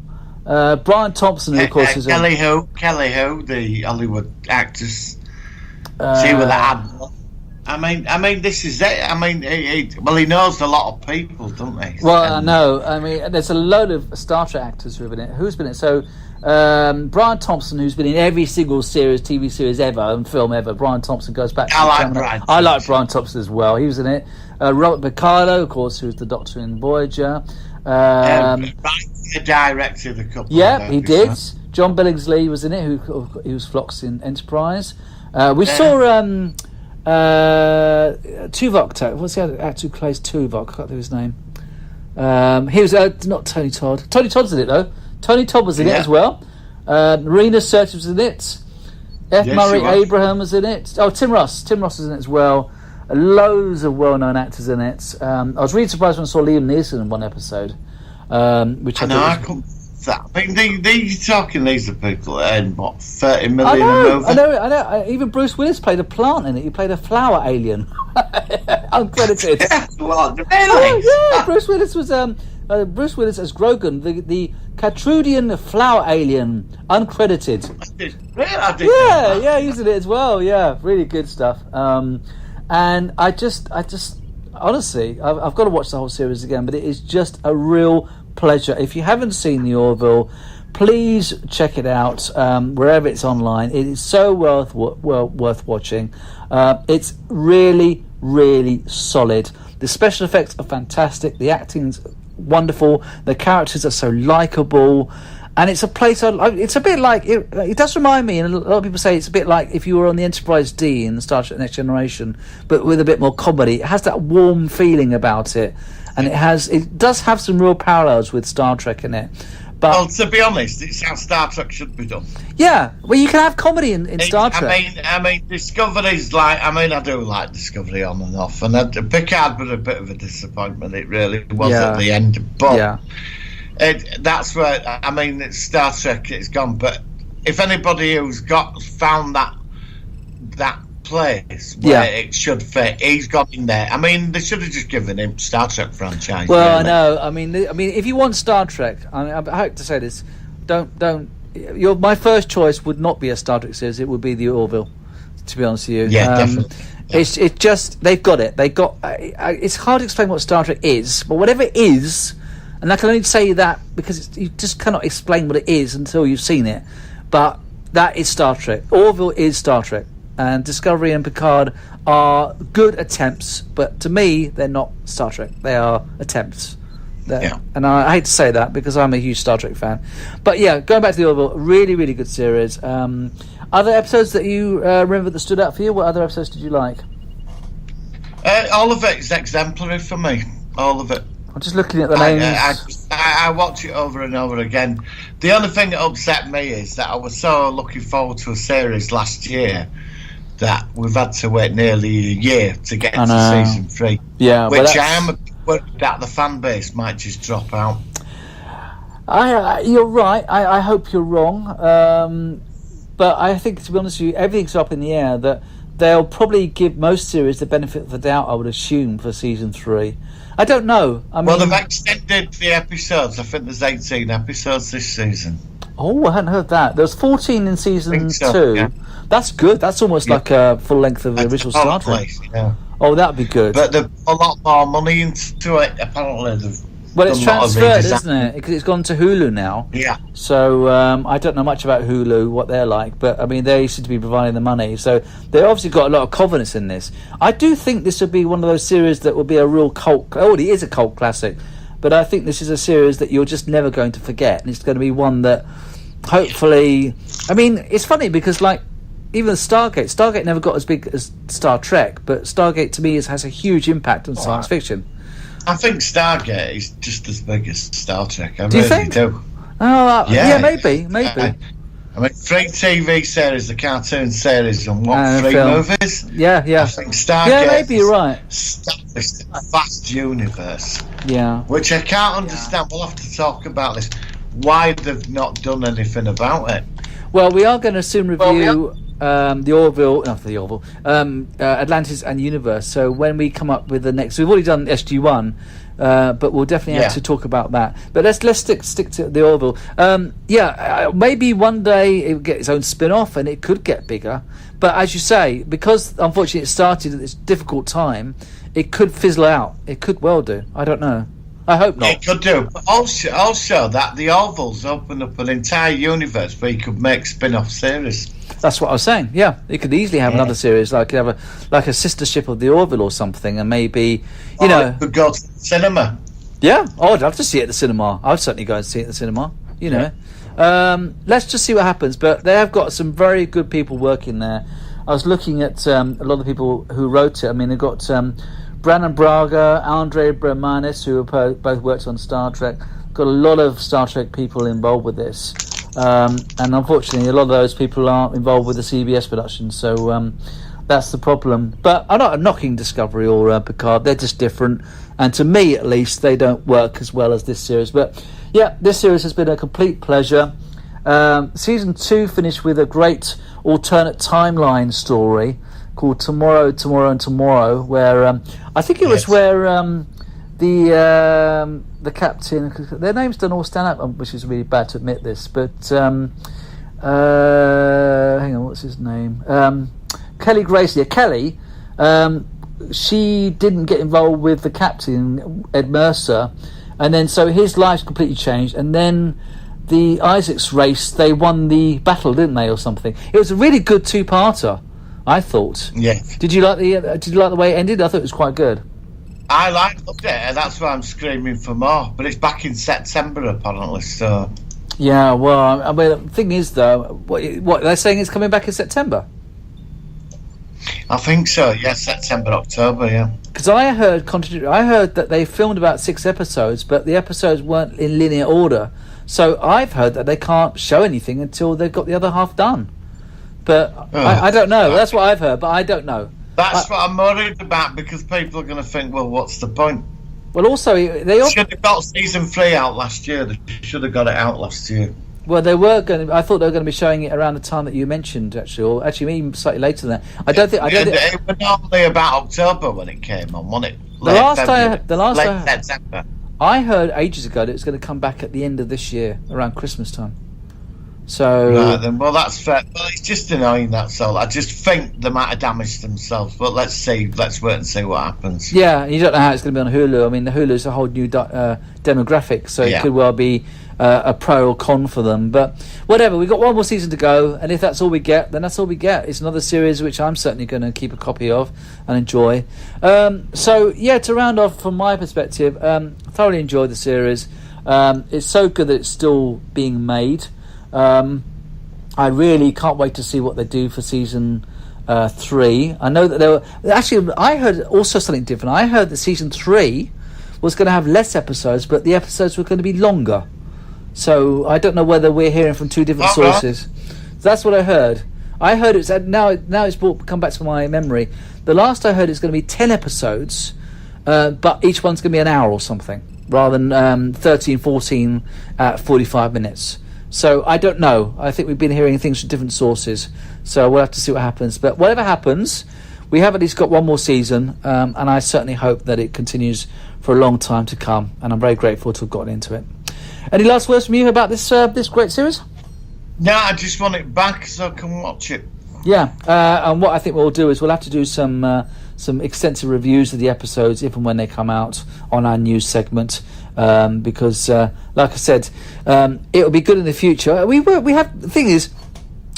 Brian Thompson, who of course is Kelly Hu, the Hollywood actress. See with the admiral. I mean, this is it. I mean, he knows a lot of people, don't he? Well, I know. I mean, there's a load of Star Trek actors who have been in it. Who's been in it? So, Brian Thompson, who's been in every single TV series ever, and film ever. Brian Thompson goes back to I like Brian Thompson as well. He was in it. Robert Picardo, of course, who's the Doctor in Voyager. Directed a couple. Yeah, he did. John Billingsley was in it, who was Phlox in Enterprise. We saw Tuvok. What's the other actor who plays Tuvok? I can't think of his name. He was not Tony Todd. Tony Todd's in it though. Tony Todd was in it as well. Marina Sirtis was in it. Murray Abraham was in it. Oh, Tim Ross. Tim Ross was in it as well. Loads of well-known actors in it. I was really surprised when I saw Liam Neeson in one episode. Which I know. I mean, these are people that earn what, 30 million a movie? I know. Even Bruce Willis played a plant in it. He played a flower alien, uncredited. What? Really? Yeah, Bruce Willis was Bruce Willis as Grogan, the Catrudian flower alien, uncredited. I did know that. Yeah, he's in it as well. Yeah, really good stuff. And I just honestly, I've got to watch the whole series again, but it is just a real pleasure. If you haven't seen The Orville, please check it out wherever it's online. It is so worth watching. It's really, really solid. The special effects are fantastic. The acting's wonderful. The characters are so likeable. And it's a place. It's a bit like it does remind me, and a lot of people say it's a bit like if you were on the Enterprise D in Star Trek Next Generation, but with a bit more comedy. It has that warm feeling about it, and it does have some real parallels with Star Trek in it. But well, to be honest, it's how Star Trek should be done. Yeah, well, you can have comedy in Star Trek. I mean, Discovery's like. I mean, I do like Discovery on and off, and Picard was a bit of a disappointment. It really was at the end, but. Yeah. That's where I mean it's Star Trek. It's gone, but if anybody who's found that place where it should fit, he's gone in there. I mean, they should have just given him Star Trek franchise. Well, really. I know. I mean, if you want Star Trek, I hope to say this. Don't. My first choice would not be a Star Trek series. It would be the Orville. To be honest with you, definitely. Yeah. It's just they've got it. They got. It's hard to explain what Star Trek is, but whatever it is. And I can only say that because you just cannot explain what it is until you've seen it. But that is Star Trek. Orville is Star Trek. And Discovery and Picard are good attempts. But to me, they're not Star Trek. They are attempts. And I hate to say that because I'm a huge Star Trek fan. But yeah, going back to the Orville, really, really good series. Other episodes that you remember that stood out for you? What other episodes did you like? All of it is exemplary for me. All of it. I'm just looking at the names. I watch it over and over again. The only thing that upset me is that I was so looking forward to a series last year that we've had to wait nearly a year to get to season 3. Yeah, which I am worried that the fan base might just drop out. You're right. I hope you're wrong. But I think, to be honest with you, everything's up in the air. That they'll probably give most series the benefit of the doubt, I would assume, for season 3. I don't know. Well, they've extended the episodes. I think there's 18 episodes this season. Oh, I hadn't heard that. There's 14 in season 2. Yeah. That's good. That's almost like a full length of the original Star Trek. Yeah. Oh, that'd be good. But they've put a lot more money into it, apparently. Well, it's transferred, isn't it? Because it's gone to Hulu now. Yeah. So I don't know much about Hulu, what they're like, but I mean, they seem to be providing the money. So they've obviously got a lot of confidence in this. I do think this will be one of those series that will be a real cult. It already is a cult classic, but I think this is a series that you're just never going to forget, and it's going to be one that hopefully. I mean, it's funny because like even Stargate never got as big as Star Trek, but Stargate to me has a huge impact on science fiction. I think Stargate is just as big as Star Trek. I do you really think? do. Oh, yeah, maybe. I mean, 3 TV series, the cartoon series, and 3 film. Movies. Yeah. I think Stargate. Yeah, maybe you're right. Established a vast universe. Yeah. Which I can't understand. We'll have to talk about this. Why they've not done anything about it. Well, we are going to soon review the Orville, Atlantis and Universe. So when we come up with the next, we've already done SG1, but we'll definitely have to talk about that. But let's stick to the Orville. Maybe one day it will get its own spin-off and it could get bigger. But as you say, because unfortunately it started at this difficult time, it could fizzle out. It could well do. I don't know. I hope not. It could do. But also that the Orville's opened up an entire universe where you could make spin-off series. That's what I was saying. Yeah, it could easily have another series, like have a sister ship of the Orville or something, and maybe it could go to the cinema. Yeah, I'd love to see it at the cinema. I'd certainly go and see it at the cinema. Let's just see what happens. But they have got some very good people working there. I was looking at a lot of the people who wrote it. I mean, they've got Brannon Braga, Andre Bremanis, who both worked on Star Trek. Got a lot of Star Trek people involved with this. And unfortunately, a lot of those people aren't involved with the CBS production, so that's the problem. But I'm not knocking Discovery or Picard; they're just different, and to me, at least, they don't work as well as this series. But yeah, this series has been a complete pleasure. Season 2 finished with a great alternate timeline story called Tomorrow, Tomorrow, and Tomorrow, where I think it was where the captain. Their names don't all stand up, which is really bad to admit this. But hang on, what's his name? Kelly Grace. Yeah, Kelly. She didn't get involved with the captain, Ed Mercer, and then so his life's completely changed. And then the Isaacs race, they won the battle, didn't they, or something? It was a really good two-parter, I thought. Yeah. Did you like the way it ended? I thought it was quite good. I loved it, and that's why I'm screaming for more. But it's back in September, apparently. So. Yeah. Well, I mean, the thing is, though, what they're saying is coming back in September. I think so. Yeah, September, October. Yeah. Because I heard that they filmed about 6 episodes, but the episodes weren't in linear order. So I've heard that they can't show anything until they've got the other half done. But I don't know. That's what I've heard, but I don't know. That's what I'm worried about, because people are going to think, well, what's the point? Well, also, they should have got season 3 out last year. They should have got it out last year. Well, they were going to. I thought they were going to be showing it around the time that you mentioned, actually, or actually even slightly later than that. I don't think. It was normally about October when it came on, wasn't it? Late September. I heard ages ago that it's going to come back at the end of this year, around Christmas time. So. Right, then. Well, that's fair. Well, it's just annoying, that's all. I just think they might have damaged themselves. But let's see. Let's wait and see what happens. Yeah, you don't know how it's going to be on Hulu. I mean, the Hulu's a whole new demographic, so it could well be a pro or con for them. But whatever, we've got one more season to go, and if that's all we get, then that's all we get. It's another series which I'm certainly going to keep a copy of and enjoy. So, yeah, to round off from my perspective, thoroughly enjoyed the series. It's so good that it's still being made. I really can't wait to see what they do for season 3. I know that there were... Actually, I heard also something different. I heard that season 3 was going to have less episodes, but the episodes were going to be longer. So I don't know whether we're hearing from two different sources. That's what I heard. I heard it's now it's come back to my memory. The last I heard is going to be 10 episodes, but each one's going to be an hour or something, rather than 13, 14 at 45 minutes. So I don't know. I think we've been hearing things from different sources. So we'll have to see what happens. But whatever happens, we have at least got one more season, and I certainly hope that it continues for a long time to come. And I'm very grateful to have gotten into it. Any last words from you about this great series? No, I just want it back so I can watch it. Yeah, and what I think we'll do is we'll have to do some extensive reviews of the episodes if and when they come out on our news segment, because, like I said, it will be good in the future. We have the thing is,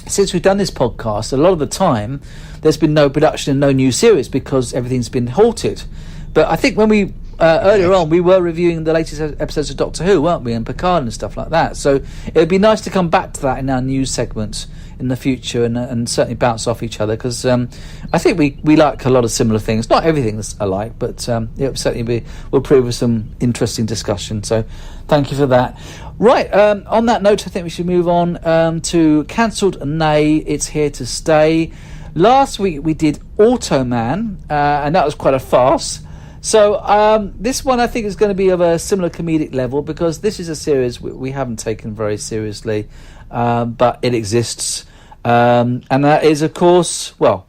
since we've done this podcast, a lot of the time there's been no production and no new series because everything's been halted. But I think when we earlier on we were reviewing the latest episodes of Doctor Who, weren't we, and Picard and stuff like that. So it would be nice to come back to that in our news segments in the future and certainly bounce off each other, because I think we like a lot of similar things. Not everything's alike, but it certainly will prove with some interesting discussion. So thank you for that. Right, on that note, I think we should move on to Cancelled Nay, It's Here to Stay. Last week we did Automan, and that was quite a farce. So this one I think is going to be of a similar comedic level, because this is a series we haven't taken very seriously, but it exists. And that is, of course, well,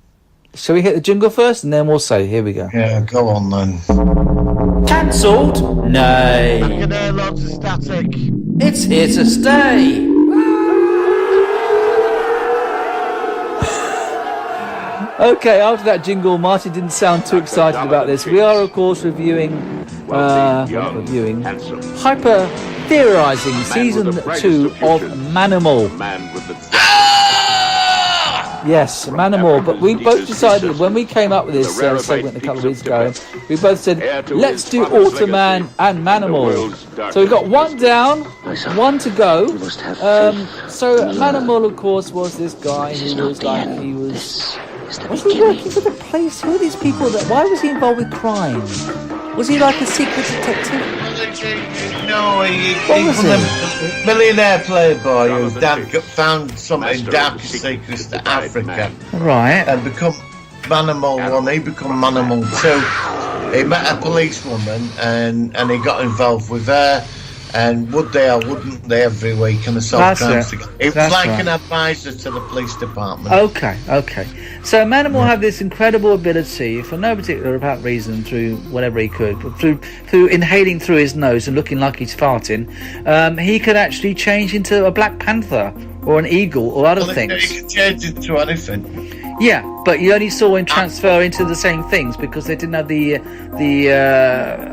shall we hit the jingle first and then we'll say, here we go. Yeah, go on then. Cancelled? Nay. I can hear lots of static. It's here to stay. Okay, after that jingle, Martin didn't sound too excited about this. We are, of course, reviewing Hyper Theorizing Season 2 of Manimal. Yes, Manimal. But we both decided, when we came up with this segment a couple of weeks ago, we both said, let's do Automan and Manimal. So we've got one down, one to go. So Manimal, of course, was this guy who was like, was he working for the police? Who are these people? Why was he involved with crime? Was he like a secret detective? No, he was a millionaire playboy whose dad found something darker secrets to Africa. Right. And become Manimal 1, he become Manimal 2. He met a policewoman and he got involved with her. And would they or wouldn't they every week and the solve That's crimes it. together? It was That's like right. an advisor to the police department. Okay. So Manimal had this incredible ability, for no particular apparent reason, through whatever he could, but through inhaling through his nose and looking like he's farting, he could actually change into a Black Panther or an eagle or other Well, things. it could change into anything. Yeah, but you only saw him transfer into the same things because they didn't have the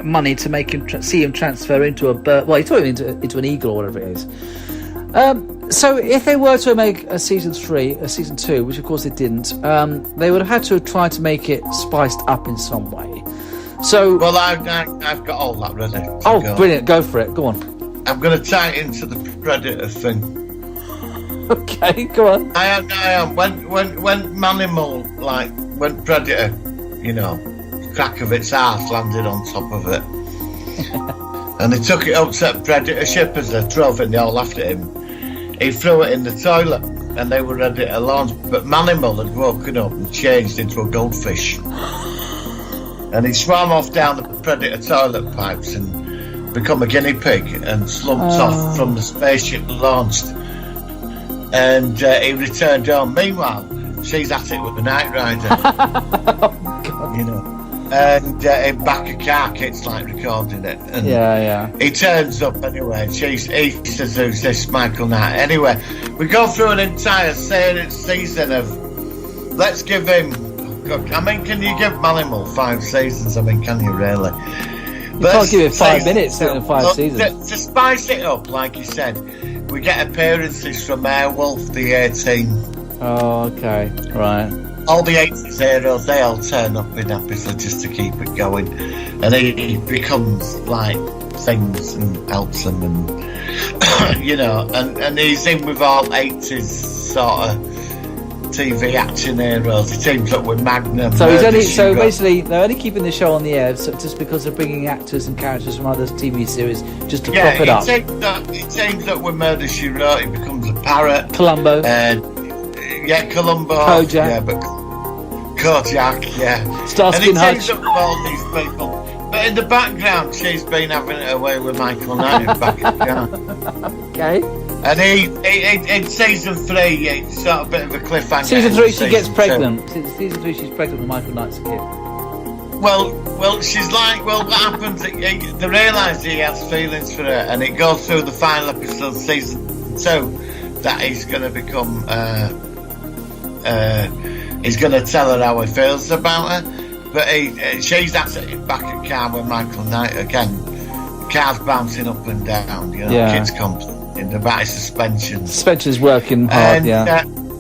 money to make him see him transfer into a bird. Well, he turned him into an eagle or whatever it is. So if they were to make a season 2, which of course they didn't, they would have had to have tried to make it spiced up in some way. So, Well, I've got all that ready. Go. Brilliant! Go for it. Go on. I'm going to tie it into the Predator thing. Okay, go on. I am. When Manimal, when Predator, crack of its arse landed on top of it. And they took it up to Predator ship as a trophy and they all laughed at him. He threw it in the toilet and they were ready to launch. But Manimal had woken up and changed into a goldfish. And he swam off down the Predator toilet pipes and become a guinea pig and slumped off from the spaceship launched. And he returned home. Meanwhile, she's at it with the Knight Rider. And in back of car kit's recording it. And Yeah. he turns up anyway. And he says, "Who's this Michael Knight?" Anyway, we go through an entire season of. Let's give him. I mean, can you give Manimal 5 seasons? I mean, can you really? You can't give it 5 minutes in 5 seasons. To spice it up, like you said, we get appearances from Airwolf, the 18. Oh, okay, right. All the 80s heroes, they all turn up in episodes just to keep it going. And he becomes things and helps them and, and he's in with all 80s sort of TV action heroes. He teams up with Magnum. So basically they're only keeping the show on the air just because they're bringing actors and characters from other TV series just to prop it up. He teams up with Murder She Wrote. He becomes a parrot. Columbo. Columbo. Kojak. Yeah, but Kojak. Yeah. Starsky and and he teams Hutch. up with all these people. But in the background, she's been having it away with Michael Knight back at the car. Okay. And he in season 3, it's sort of a bit of a cliffhanger. Season 3, she gets 2. pregnant. Season 3, she's pregnant with Michael Knight's kid. Well, she's what happens? They realise he has feelings for her, and it goes through the final episode, season 2, that he's going to become. He's going to tell her how he feels about her, but she's at it back at car with Michael Knight again. The car's bouncing up and down. Kids complaining about his suspension. Suspension's working hard.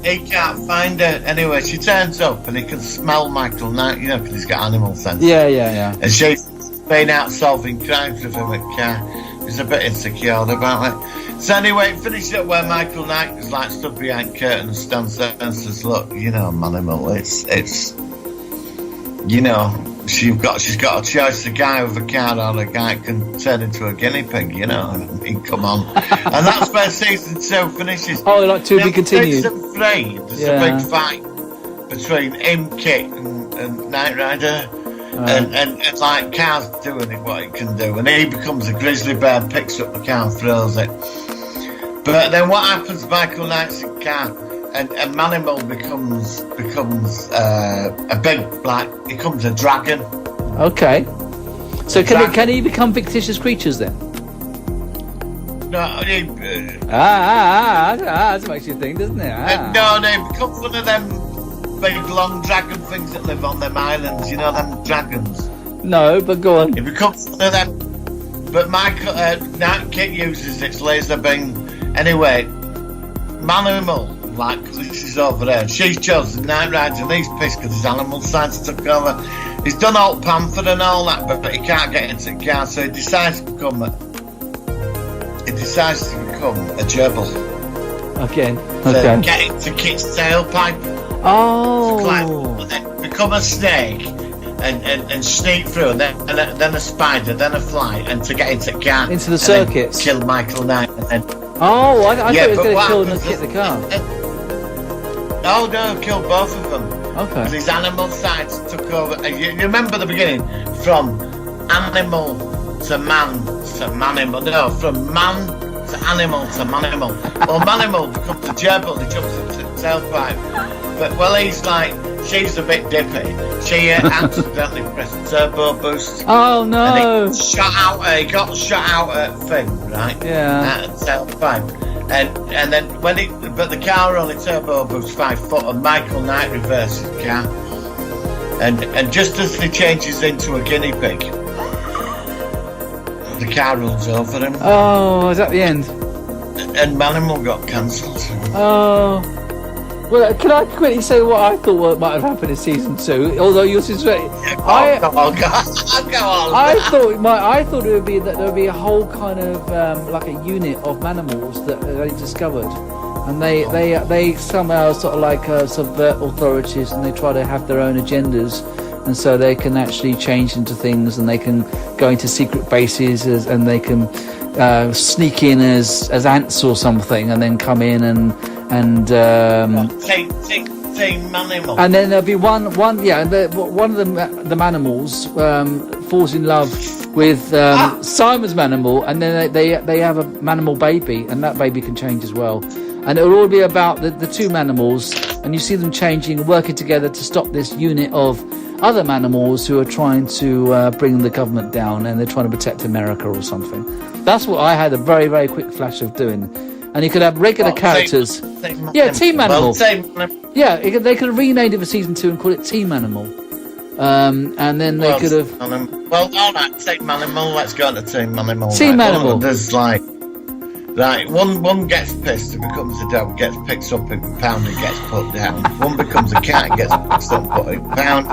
He can't find her. Anyway, she turns up and he can smell Michael Knight, because he's got animal sense. Yeah. And she's been out solving crimes with him at car. He's a bit insecure about it. So anyway, it finished up where Michael Knight was stood behind curtain and stands there and says, "Look, Manimal, it's she's got a choice, a guy with a car or a guy can turn into a guinea pig, I mean, come on." And that's where season 2 finishes. Oh, to be continued. Season 3, there's a big fight between him, Kit, and Knight Rider. And car's doing what it can do, and he becomes a grizzly bear, picks up the car and throws it. But then what happens? Michael Knight's in car, and Manimal becomes a big he becomes a dragon. Okay. So can he become fictitious creatures then? No, that makes you think, doesn't it? No, he becomes one of them big long dragon things that live on them islands. Them dragons. No, but go on. He becomes one of them. But Night Kit uses its laser beam. Anyway, Manimal, because this is over there, she's chosen Knight Rider and he's pissed because his animal science took over. He's done all Panther and all that, but he can't get into the car, so he decides to become a gerbil. Okay. To get into Kit's tailpipe. Oh. To become a snake and sneak through, and then a spider, then a fly, and to get into the car. Into the circuits. Kill Michael Knight and then. Oh, I thought he was going to kill them and kick the car. Oh no, kill both of them. Okay. Because his animal sides took over. You remember the beginning from animal to man to manimal. No, from man to animal to manimal. Well, manimal becomes a gerbil, he jumps into the tailpipe. But, well, he's like, she's a bit dippy. She accidentally pressed the turbo boost. Oh, no. And he got shot out at thing, right? Yeah. At the tailpipe. And then but the car only turbo boosts 5 foot, and Michael Knight reverses the car. And just as he changes into a guinea pig, the car runs over him. Oh, is that the end? And Manimal got cancelled. Oh. Well, can I quickly say what I thought might have happened in season 2? Although yours is very... Go on. I thought it would be that there would be a whole kind of like a unit of manimals that they discovered, and they somehow sort of like subvert authorities, and they try to have their own agendas, and so they can actually change into things, and they can go into secret bases, and they can sneak in as ants or something, and then come in and Team Manimal. and then there'll be one of the manimals falls in love with Simon's manimal, and then they have a manimal baby, and that baby can change as well. And it'll all be about the two manimals, and you see them changing, working together to stop this unit of other manimals who are trying to bring the government down, and they're trying to protect America or something. That's what I had a very, very quick flash of doing. And you could have regular characters. Team Animal. Yeah, they could have renamed it for season 2 and called it Team Animal. And then they could have... Well, all right, Team Animal. Let's go to Team Animal. Team Animal. There's like... Right, one gets pissed and becomes a dog, gets picked up and pounded, gets put down. One becomes a cat and gets picked up and put down.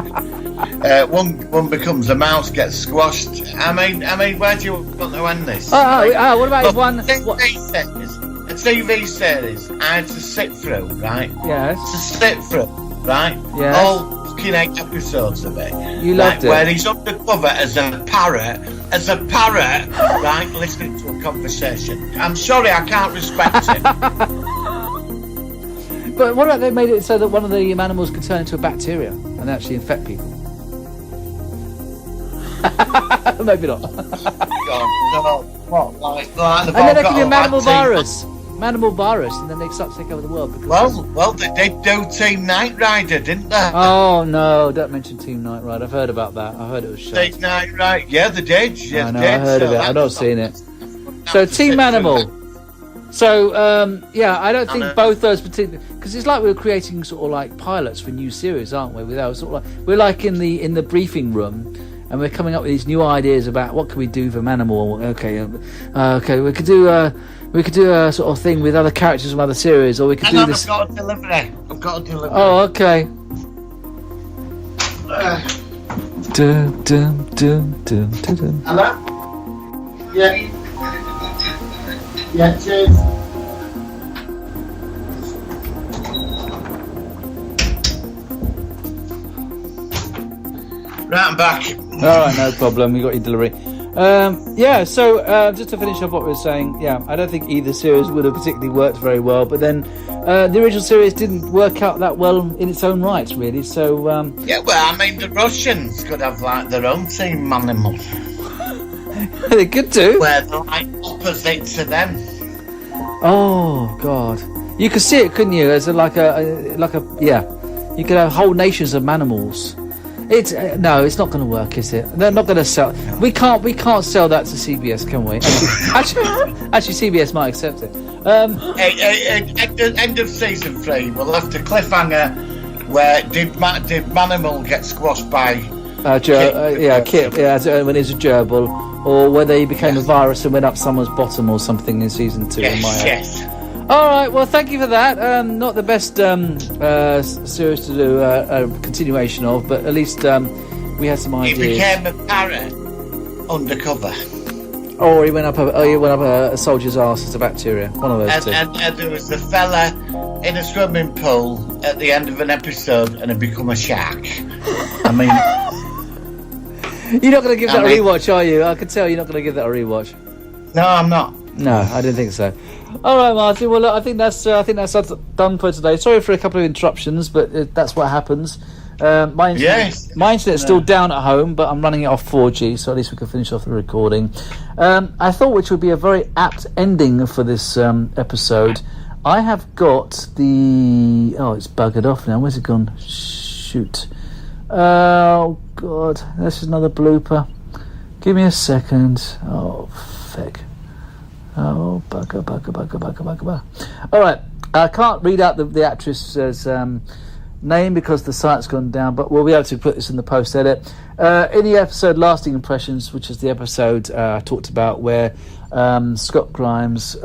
One becomes a mouse, gets squashed. I mean, where do you want to end this? What about one... A TV series I had to sit through, right? Yes. To sit through, right? Yes. All fucking 8 episodes of it. You loved it. Where he's undercover as a parrot, right, listening to a conversation. I'm sorry, I can't respect him. But what about they made it so that one of the animals could turn into a bacteria and actually infect people? Maybe not. What? Like and then there could be a manimal virus. Manimal virus, and then they start to take over the world. Well, they did do Team Knight Rider, didn't they? Oh no! Don't mention Team Knight Rider. I've heard about that. I heard it was shit. Team Knight Rider, yeah, they did. Yeah, I know. I heard of it. I've not seen it. So Team Animal. So I don't think both those particular, because it's like we're creating sort of like pilots for new series, aren't we? Without sort of like we're like in the briefing room. And we're coming up with these new ideas about what can we do for Manimal. Okay, we could do a sort of thing with other characters from other series, or we could do this. I've got a delivery. Oh, okay. Hello? Yeah. Yeah, cheers. Right, I'm back. All right, no problem. You got your delivery. So just to finish up what we were saying, I don't think either series would have particularly worked very well. But then the original series didn't work out that well in its own rights, really. So the Russians could have like their own Team Animal. They could do. Where they're like opposite to them. Oh God, you could see it, couldn't you? As you could have whole nations of manimals. It's no, it's not going to work, is it? They're not going to sell. We can't sell that to CBS, can we? Actually, CBS might accept it. End of season 3, we'll have to cliffhanger. Where did Manimal get squashed by? Kit. When he's a gerbil, or whether he became a virus and went up someone's bottom or something in season 2. Yes. All right, well, thank you for that. Not the best series to do a continuation of, but at least we had some ideas. He became a parrot undercover. Or he went up a soldier's arse as a bacteria. One of those two. And there was a fella in a swimming pool at the end of an episode, and had become a shark. I mean, you're not going to give that a rewatch, are you? I can tell you're not going to give that a rewatch. No, I'm not. No, I didn't think so. All right, Martin. Well, look, I think that's done for today. Sorry for a couple of interruptions, but that's what happens. My internet's still No. down at home, but I'm running it off 4G, so at least we can finish off the recording. I thought which would be a very apt ending for this episode. I have got the... Oh, it's buggered off now. Where's it gone? Shoot. Oh, God. This is another blooper. Give me a second. Oh, feck. Oh, bugger. All right. I can't read out the actress's name because the site's gone down, but we'll be able to put this in the post-edit. In the episode Lasting Impressions, which is the episode I talked about where Scott Grimes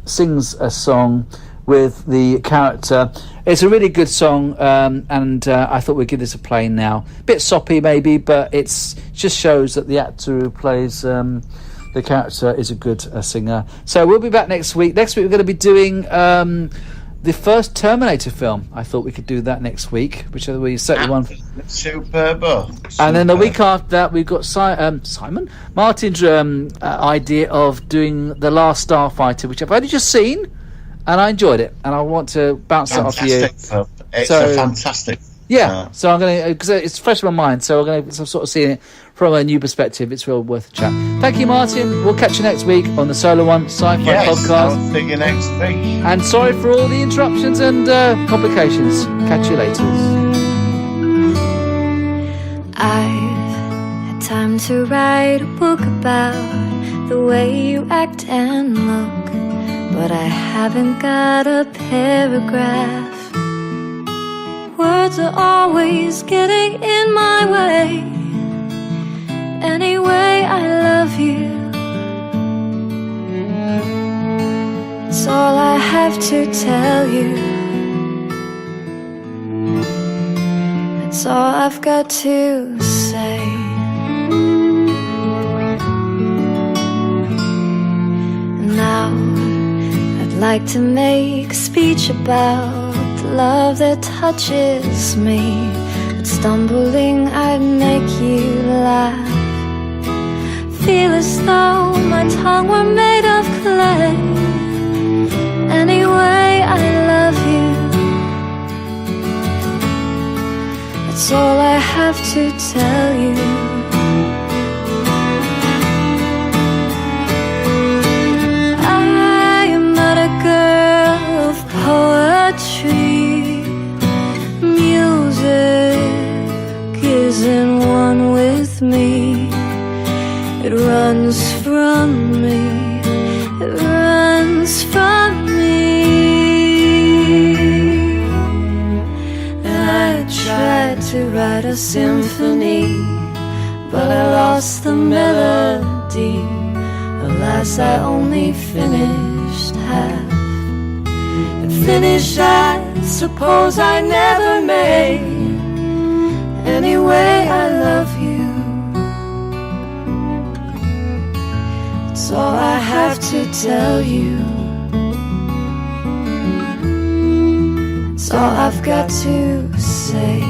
sings a song with the character. It's a really good song, and I thought we'd give this a play now. Bit soppy maybe, but it's just shows that the actor who plays the character is a good singer. So we'll be back next week. Next week we're going to be doing the first Terminator film. I thought we could do that next week, which we certainly one. Superb. And then the week after that, we've got Simon Martin's idea of doing The Last Starfighter, which I've only just seen, and I enjoyed it, and I want to bounce it off you. Film. It's a fantastic. Yeah, so I'm going to, because it's fresh in my mind, so I'm going to sort of see it from a new perspective. It's well worth a chat. Thank you, Martin. We'll catch you next week on the Solar One Sci-Fi podcast. I'll see you next week. And sorry for all the interruptions and complications. Catch you later. I've had time to write a book about the way you act and look, but I haven't got a paragraph. Words are always getting in my way. Anyway, I love you. It's all I have to tell you. That's all I've got to say. Now, I'd like to make a speech about the love that touches me, but stumbling I'd make you laugh. Feel as though my tongue were made of clay. Anyway, I love you. That's all I have to tell you. I am not a girl of poetry. Music isn't one with me. It runs from me. It runs from me. I tried to write a symphony, but I lost the melody. Alas, I only finished half. And finish I suppose I never made. Anyway, I love you. That's all I have to tell you. That's all I've got to say.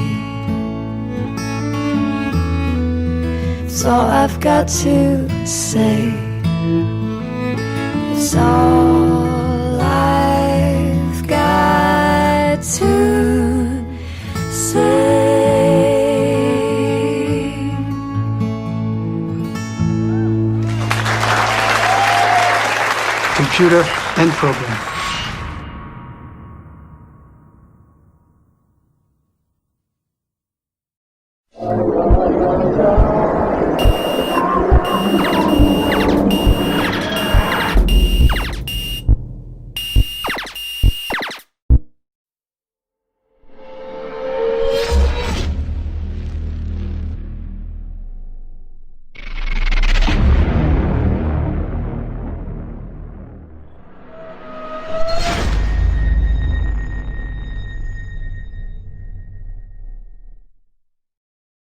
That's all I've got to say. It's all I've got to say. Computer and program.